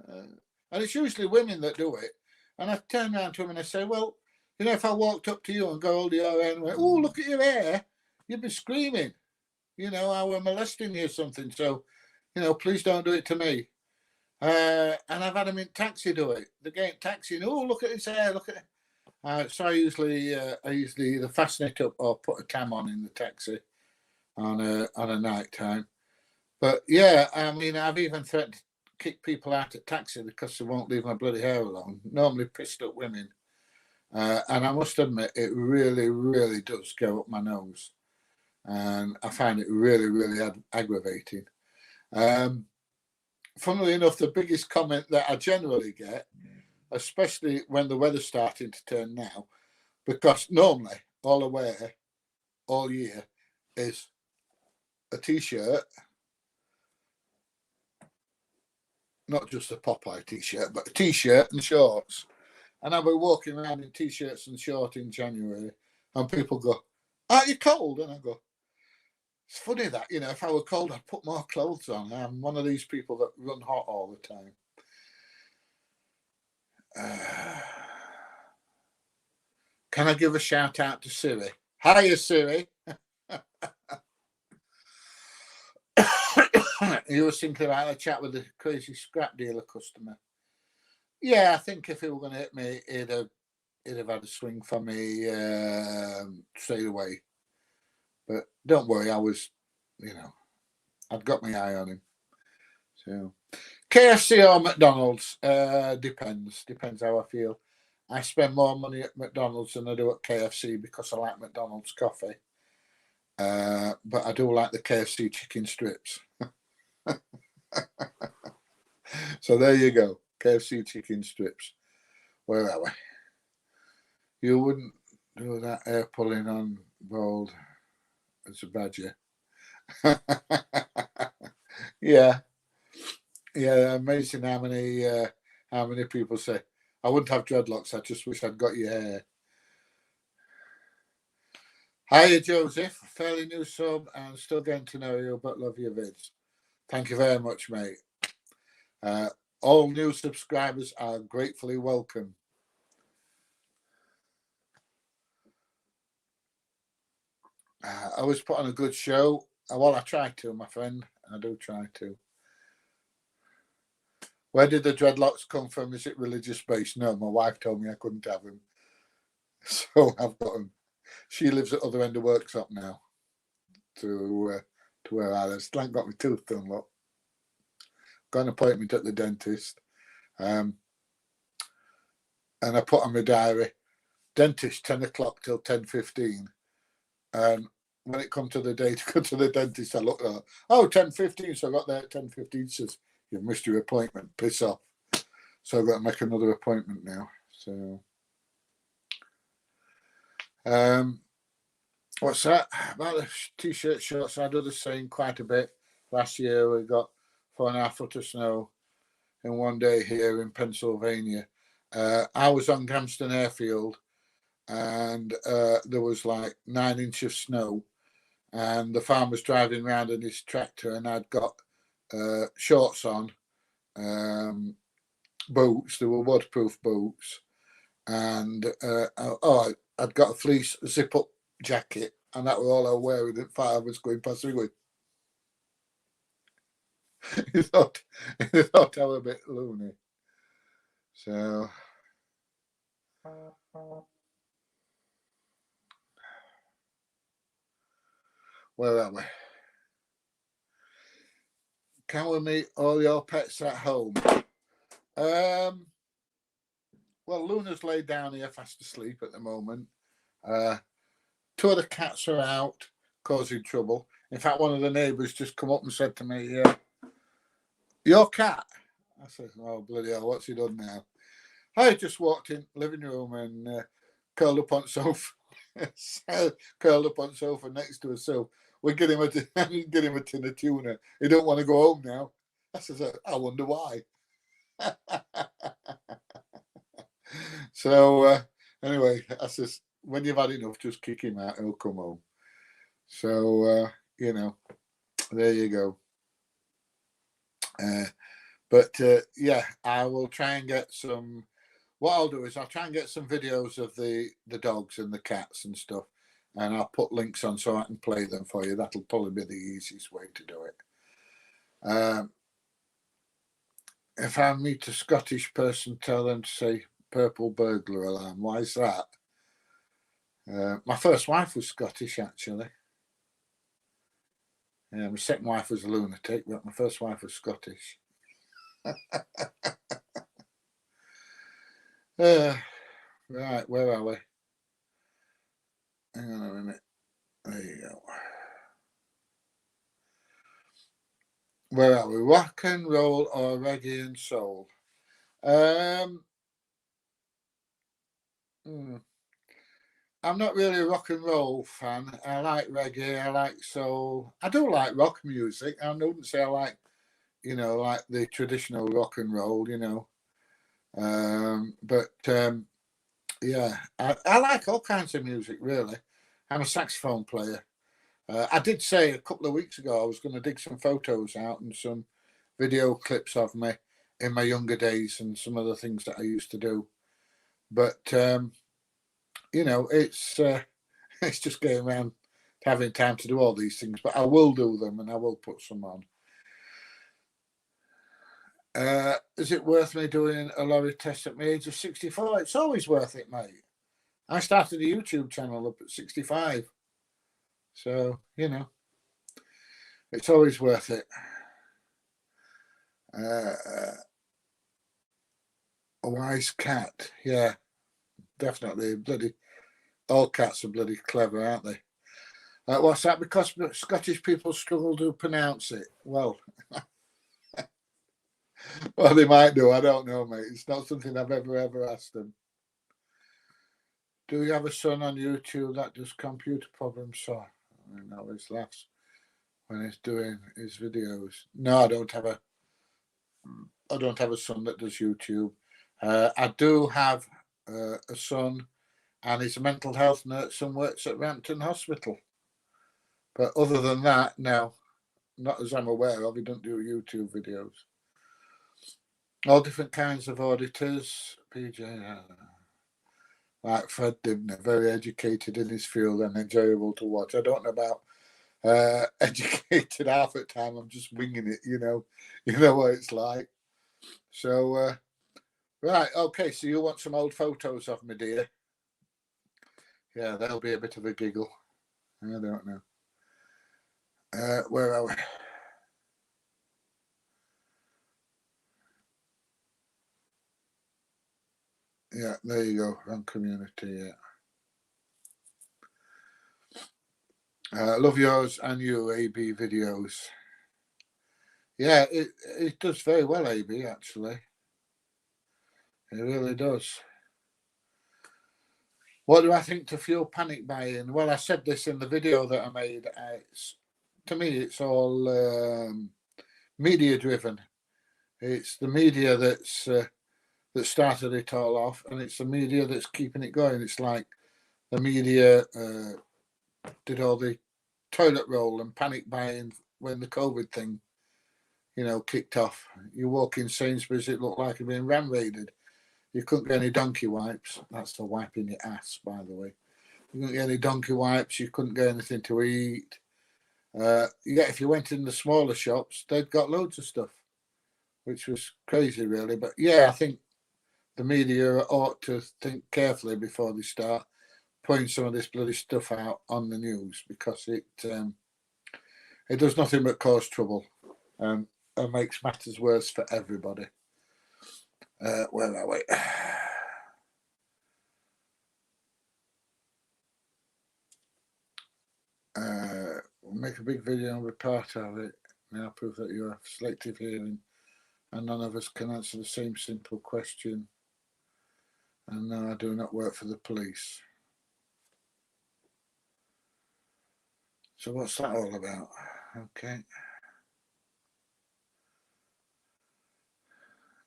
And it's usually women that do it. And I turn around to them and I say, well, you know, if I walked up to you and go hold of your hair and went, oh, look at your hair, you'd be screaming. You know, I were molesting you or something. So, you know, please don't do it to me. And I've had them in taxi do it. They get in taxi and, oh, look at his hair, look at it. So I usually either fasten it up or put a cam on in the taxi on a night time. But yeah, I mean, I've even threatened to kick people out of taxi because they won't leave my bloody hair alone. Normally pissed up women. And I must admit, it really, really does go up my nose. And I find it really, really aggravating. Funnily enough, the biggest comment that I generally get, especially when the weather's starting to turn now, because normally all I wear all year is a t-shirt, not just a Popeye t-shirt, but a t-shirt and shorts. And I'll be walking around in t-shirts and shorts in January, and people go, aren't you cold? And I go, it's funny that, you know, if I were cold, I'd put more clothes on. I'm one of these people that run hot all the time. Can I give a shout out to Siri? Hiya, Siri. You were thinking about a chat with the crazy scrap dealer customer. Yeah, I think if he were going to hit me, he'd have had a swing for me straight away. But don't worry, I was, you know, I'd got my eye on him. So, KFC or McDonald's? Depends how I feel. I spend more money at McDonald's than I do at KFC because I like McDonald's coffee. But I do like the KFC chicken strips. So there you go. KFC chicken strips. Where are we? You wouldn't do that air pulling on bold as a badger. Yeah. Amazing how many people say, I wouldn't have dreadlocks, I just wish I'd got your hair. Hiya, Joseph. Fairly new sub and still getting to know you, but love your vids. Thank you very much, mate. All new subscribers are gratefully welcome. I always put on a good show. Well, I try to, my friend. I do try to. Where did the dreadlocks come from? Is it religious based? No, my wife told me I couldn't have them. So I've got them. She lives at the other end of workshop now. To where I live. Still ain't got my tooth done, look. Got an appointment at the dentist. And I put on my diary, dentist 10 o'clock till 10:15. And when it come to the day to go to the dentist, I looked at 10:15. So I got there at 10:15. Says, you've missed your appointment. Piss off. So I've got to make another appointment now. So what's that? About the t-shirt shorts, I do the same quite a bit. Last year we got 4.5 foot of snow in one day here in Pennsylvania. I was on Gramston Airfield and there was like 9 inches of snow, and the farmer was driving around in his tractor, and I'd got shorts on, boots. They were waterproof boots, and I'd got a fleece zip-up jacket, and that was all I was wearing. The farmer was going past me going, he thought I was a bit loony. So where are we? Can we meet all your pets at home? Well, Luna's laid down here fast asleep at the moment. 2 of the cats are out causing trouble. In fact, one of the neighbours just come up and said to me, your cat? I said, oh, bloody hell, what's he done now? I just walked in living room and curled up on sofa. Curled up on sofa next to us. So we get him a tin of tuna. He don't want to go home now. I said, I wonder why. So anyway, I says, when you've had enough, just kick him out and he'll come home. So there you go. But yeah, I will try and get some. What I'll do is I'll try and get some videos of the dogs and the cats and stuff, and I'll put links on so I can play them for you. That'll probably be the easiest way to do it. If I meet a Scottish person, tell them to say purple burglar alarm. Why is that? My first wife was Scottish, actually. Yeah, my second wife was a lunatic, but my first wife was Scottish. Right, where are we? Hang on a minute. There you go. Where are we? Rock and roll or reggae and soul? I'm not really a rock and roll fan. I like reggae. I like soul. I do like rock music. I wouldn't say I like, like the traditional rock and roll, yeah, I like all kinds of music, really. I'm a saxophone player. I did say a couple of weeks ago I was going to dig some photos out and some video clips of me in my younger days and some of the things that I used to do. But, it's just getting around to having time to do all these things. But I will do them and I will put some on. Is it worth me doing a lorry test at my age of 64? It's always worth it, mate. I started a YouTube channel up at 65. So, it's always worth it. A wise cat. Yeah, definitely. All cats are bloody clever, aren't they? What's that? Because Scottish people struggle to pronounce it. Well, well, they might do. I don't know, mate. It's not something I've ever asked them. Do you have a son on YouTube that does computer problem solving? I always laughs when he's doing his videos. No, I don't have a son that does YouTube. I do have a son and he's a mental health nurse and works at Rampton Hospital. But other than that, no, not as I'm aware of. He doesn't do YouTube videos. All different kinds of auditors. PJ, like Fred Dibner, very educated in his field and enjoyable to watch. I don't know about educated half the time. I'm just winging it, you know what it's like. So, right, okay, so you want some old photos of me, dear? Yeah, that'll be a bit of a giggle. I don't know. Where are we? Yeah, there you go. Wrong community, yeah. Love yours and you, AB videos. Yeah, it does very well, AB, actually. It really does. What do I think to fuel panic buying? Well, I said this in the video that I made. To me, it's all media driven. It's the media that started it all off, and it's the media that's keeping it going. It's like the media did all the toilet roll and panic buying when the COVID thing, kicked off. You walk in Sainsbury's, it looked like it being ram raided. You couldn't get any donkey wipes. That's the wipe in your ass, by the way. You couldn't get any donkey wipes. You couldn't get anything to eat. If you went in the smaller shops, they'd got loads of stuff, which was crazy, really. But yeah, I think the media ought to think carefully before they start putting some of this bloody stuff out on the news, because it does nothing but cause trouble and makes matters worse for everybody. Where are we? We'll make a big video and be part of it. Now prove that you have selective hearing and none of us can answer the same simple question. And no, I do not work for the police. So what's that all about? Okay.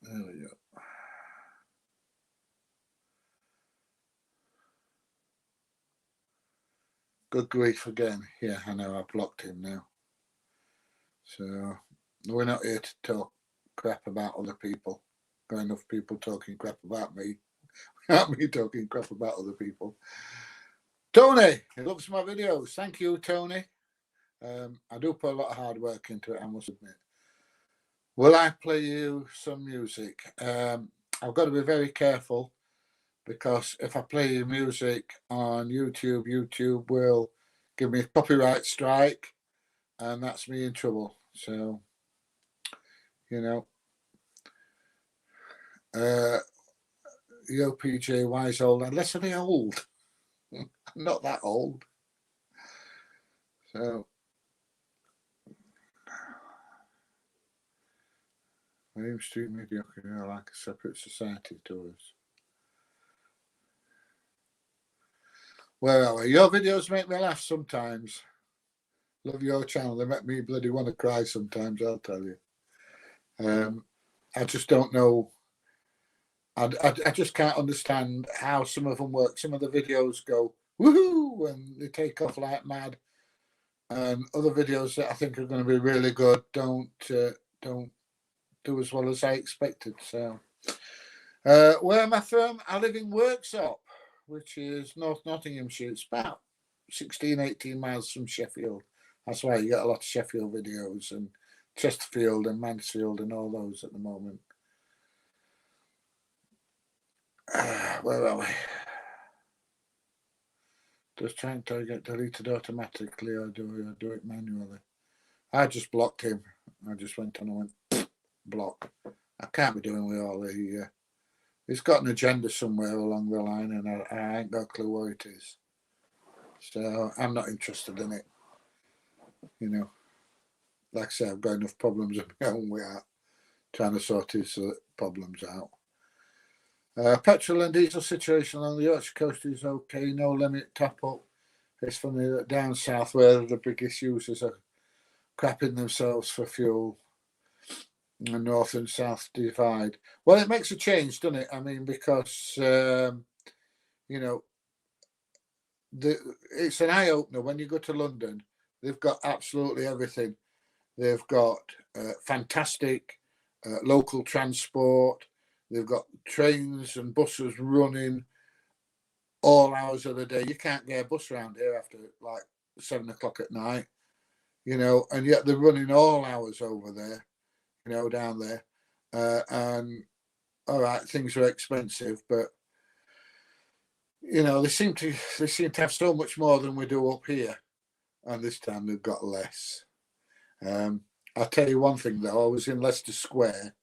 There we go. Good grief again. Yeah, I know, I've blocked him now. So we're not here to talk crap about other people. Got enough people talking crap about me. Not me talking crap about other people. Tony, he loves my videos. Thank you, Tony. I do put a lot of hard work into it, I must admit. Will I play you some music? I've got to be very careful, because if I play your music on YouTube, YouTube will give me a copyright strike, and that's me in trouble. So, yo, PJ, why is old? Unless I'm old. I'm not that old. So, William Street Mediocre are like a separate society to us. Where are we? Your videos make me laugh sometimes. Love your channel. They make me bloody want to cry sometimes, I'll tell you. I just don't know. I just can't understand how some of them work. Some of the videos go woohoo and they take off like mad, and other videos that I think are going to be really good don't do as well as I expected. So, where am I from? I live in Worksop, which is North Nottinghamshire. It's about 16, 18 miles from Sheffield. That's why you get a lot of Sheffield videos, and Chesterfield and Mansfield and all those at the moment. Where are we? Does trying to get deleted automatically, or do I do it manually? I just blocked him. I just went on and went block. I can't be doing with all the. He's got an agenda somewhere along the line, and I ain't got a clue what it is. So I'm not interested in it. Like I say, I've got enough problems of my own without trying to sort his problems out. Petrol and diesel situation on the Yorkshire coast is okay. No limit top up. It's funny that down south, where the biggest users are crapping themselves for fuel, the north and south divide. Well, it makes a change, doesn't it? I mean, because it's an eye opener when you go to London. They've got absolutely everything. They've got fantastic local transport. They've got trains and buses running all hours of the day. You can't get a bus around here after like 7 o'clock at night, you know, and yet they're running all hours over there, you know, down there. And all right, things are expensive, but you know, they seem to have so much more than we do up here, and this time they've got less. I'll tell you one thing though. I was in Leicester Square,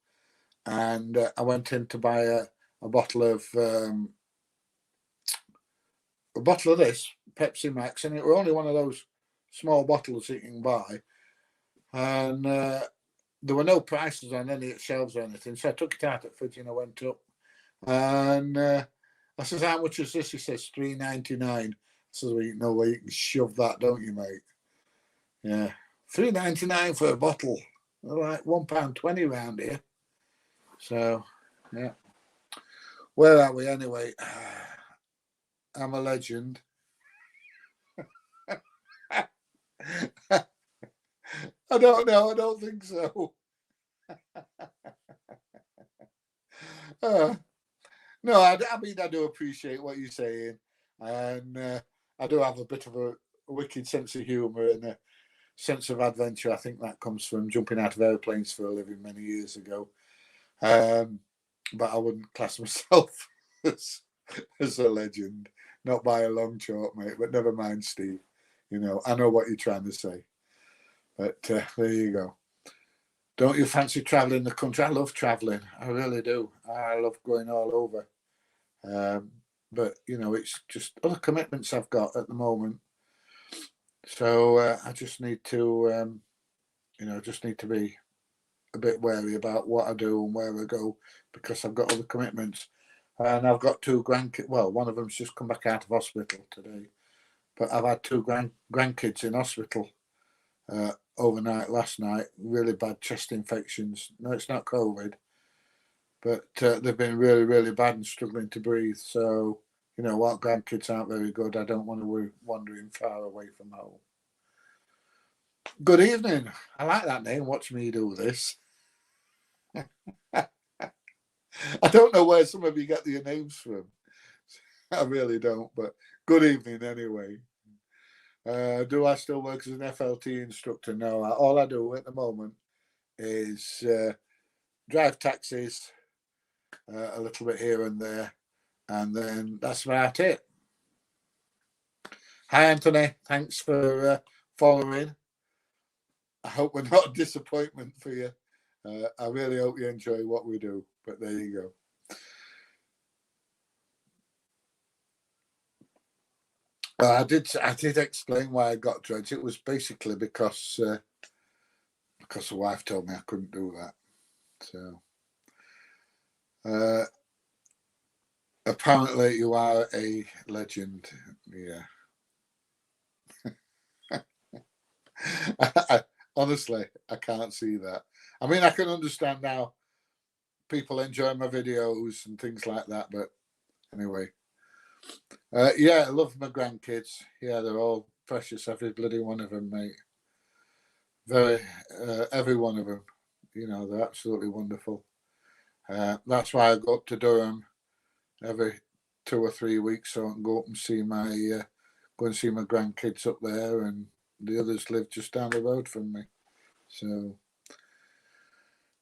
and I went in to buy a bottle of this Pepsi Max, and it were only one of those small bottles that you can buy, and there were no prices on any of the shelves or anything. So I took it out of the fridge and I went up, and I says, "How much is this?" He says, $3.99. I says, "Well, you know where you can shove that, don't you, mate?" Yeah, $3.99 for a bottle. They're like £1.20 round here. So, yeah. Where are we anyway? I'm a legend. I don't know. I don't think so. No, I mean, I do appreciate what you're saying. And I do have a bit of a wicked sense of humour and a sense of adventure. I think that comes from jumping out of airplanes for a living many years ago. But I wouldn't class myself as a legend. Not by a long chalk, mate. But never mind, Steve. You know, I know what you're trying to say. But there you go. Don't you fancy travelling the country? I love travelling. I really do. I love going all over. But, you know, it's just other commitments I've got at the moment. So I just need to, you know, just need to be a bit wary about what I do and where I go, because I've got other commitments. And I've got two grandkids. Well, one of them's just come back out of hospital today. But I've had two grandkids in hospital overnight last night. Really bad chest infections. No, it's not COVID. But they've been really, really bad and struggling to breathe. So, you know what, grandkids aren't very good. I don't want to be wandering far away from home. Good evening. I like that name. Watch me do this. I don't know where some of you get your names from. I really don't, but good evening anyway. Do I still work as an FLT instructor? No, all I do at the moment is drive taxis a little bit here and there, and then that's about it. Hi, Anthony. Thanks for following. I hope we're not a disappointment for you. I really hope you enjoy what we do, but there you go. I did explain why I got dreads. It was basically because the wife told me I couldn't do that. So apparently you are a legend. Yeah. Honestly, I can't see that. I mean, I can understand now people enjoy my videos and things like that, but anyway. Yeah, I love my grandkids. Yeah, they're all precious, every bloody one of them, mate. Every one of them. You know, they're absolutely wonderful. That's why I go up to Durham every 2 or 3 weeks, so I can go up and see my grandkids up there, and the others live just down the road from me. So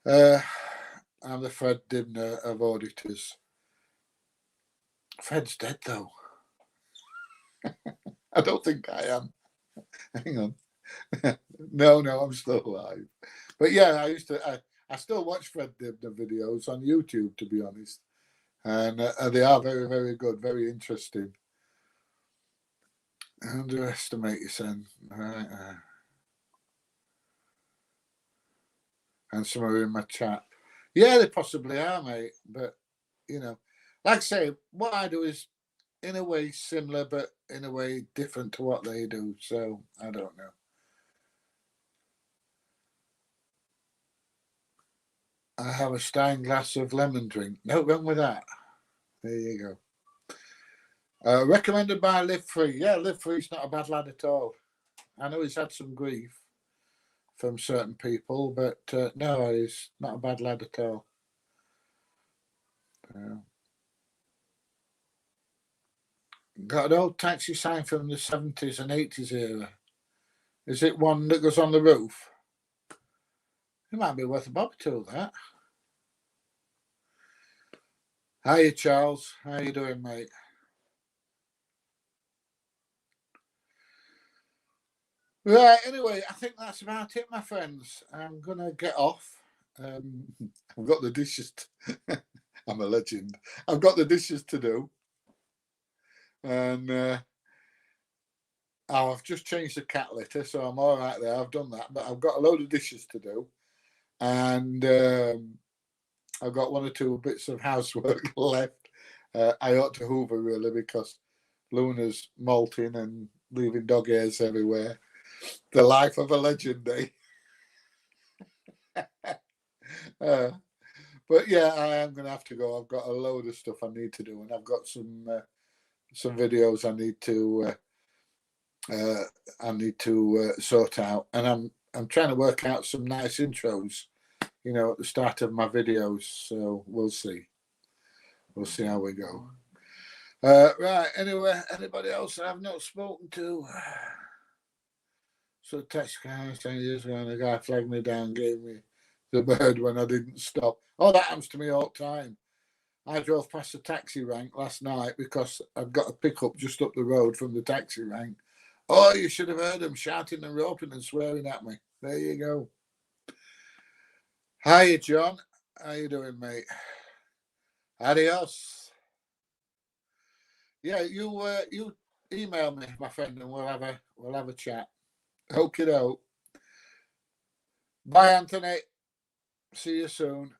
I'm the Fred Dibner of auditors. Fred's dead though. I don't think I am. Hang on. No, I'm still alive. But yeah, I still watch Fred Dibner videos on YouTube, to be honest. And they are very, very good, very interesting. Underestimate your son. And some are in my chat. Yeah, they possibly are, mate. But, you know, like I say, what I do is in a way similar, but in a way different to what they do. So I don't know. I have a stein glass of lemon drink. No wrong with that. There you go. Recommended by Live Free. Yeah, Live Free's not a bad lad at all. I know he's had some grief from certain people, but no, he's not a bad lad at all. Got an old taxi sign from the 70s and 80s era. Is it one that goes on the roof? It might be worth a bob to that. Hiya, Charles. How you doing, mate? Right, anyway, I think that's about it, my friends. I'm going to get off. I've got the dishes. I'm a legend. I've got the dishes to do. And I've just changed the cat litter, so I'm all right there. I've done that. But I've got a load of dishes to do. And I've got one or two bits of housework left. I ought to hoover, really, because Luna's molting and leaving dog hairs everywhere. The life of a legend, eh? But yeah, I am going to have to go. I've got a load of stuff I need to do, and I've got some videos I need to sort out, and I'm trying to work out some nice intros, you know, at the start of my videos. So we'll see how we go. Right. Anyway, anybody else I've not spoken to? So text guy 10 years ago, and a guy flagged me down, gave me the bird when I didn't stop. Oh, that happens to me all the time. I drove past a taxi rank last night because I'd got a pickup just up the road from the taxi rank. Oh, you should have heard them shouting and roping and swearing at me. There you go. Hiya, John. How you doing, mate? Adios. Yeah, you email me, my friend, and we'll have a chat. Okie doke. Bye, Anthony. See you soon.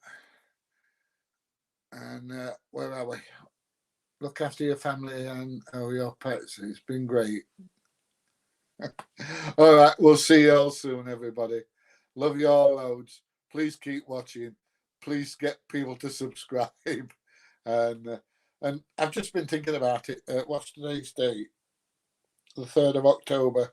And where are we? Look after your family and your pets. It's been great. All right, we'll see you all soon, everybody. Love you all loads. Please keep watching. Please get people to subscribe. And I've just been thinking about it. What's today's date? The 3rd of October.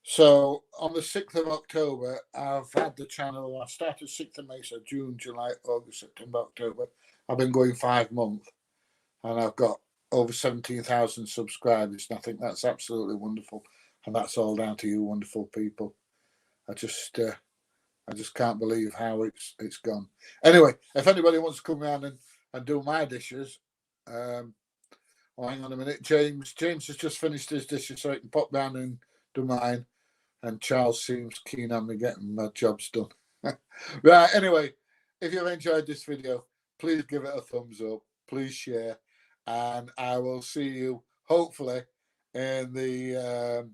So on the 6th of October, I've had the channel. I started 6th of May, so June, July, August, September, October. I've been going 5 months, and I've got over 17,000 subscribers. And I think that's absolutely wonderful, and that's all down to you, wonderful people. I just can't believe how it's gone. Anyway, if anybody wants to come around and do my dishes, hang on a minute. James has just finished his dishes, so he can pop down and do mine. And Charles seems keen on me getting my jobs done. Right, anyway, if you've enjoyed this video, please give it a thumbs up. Please share. And I will see you, hopefully, in the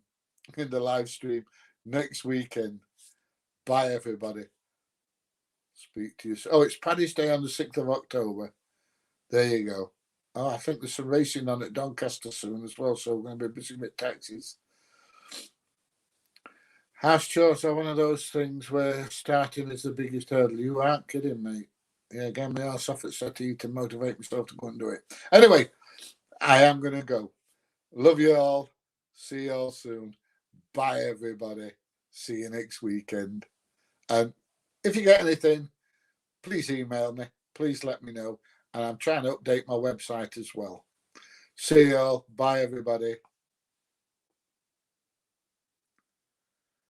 live stream next weekend. Bye, everybody. Speak to you. Oh, it's Paddy's Day on the 6th of October. There you go. Oh, I think there's some racing on at Doncaster soon as well, so we're going to be busy with taxis. House chores are one of those things where starting is the biggest hurdle. You aren't kidding, mate. Yeah, get my ass off at settee to motivate myself to go and do it. Anyway, I am going to go. Love you all. See you all soon. Bye, everybody. See you next weekend. And if you get anything, please email me. Please let me know. And I'm trying to update my website as well. See you all. Bye, everybody.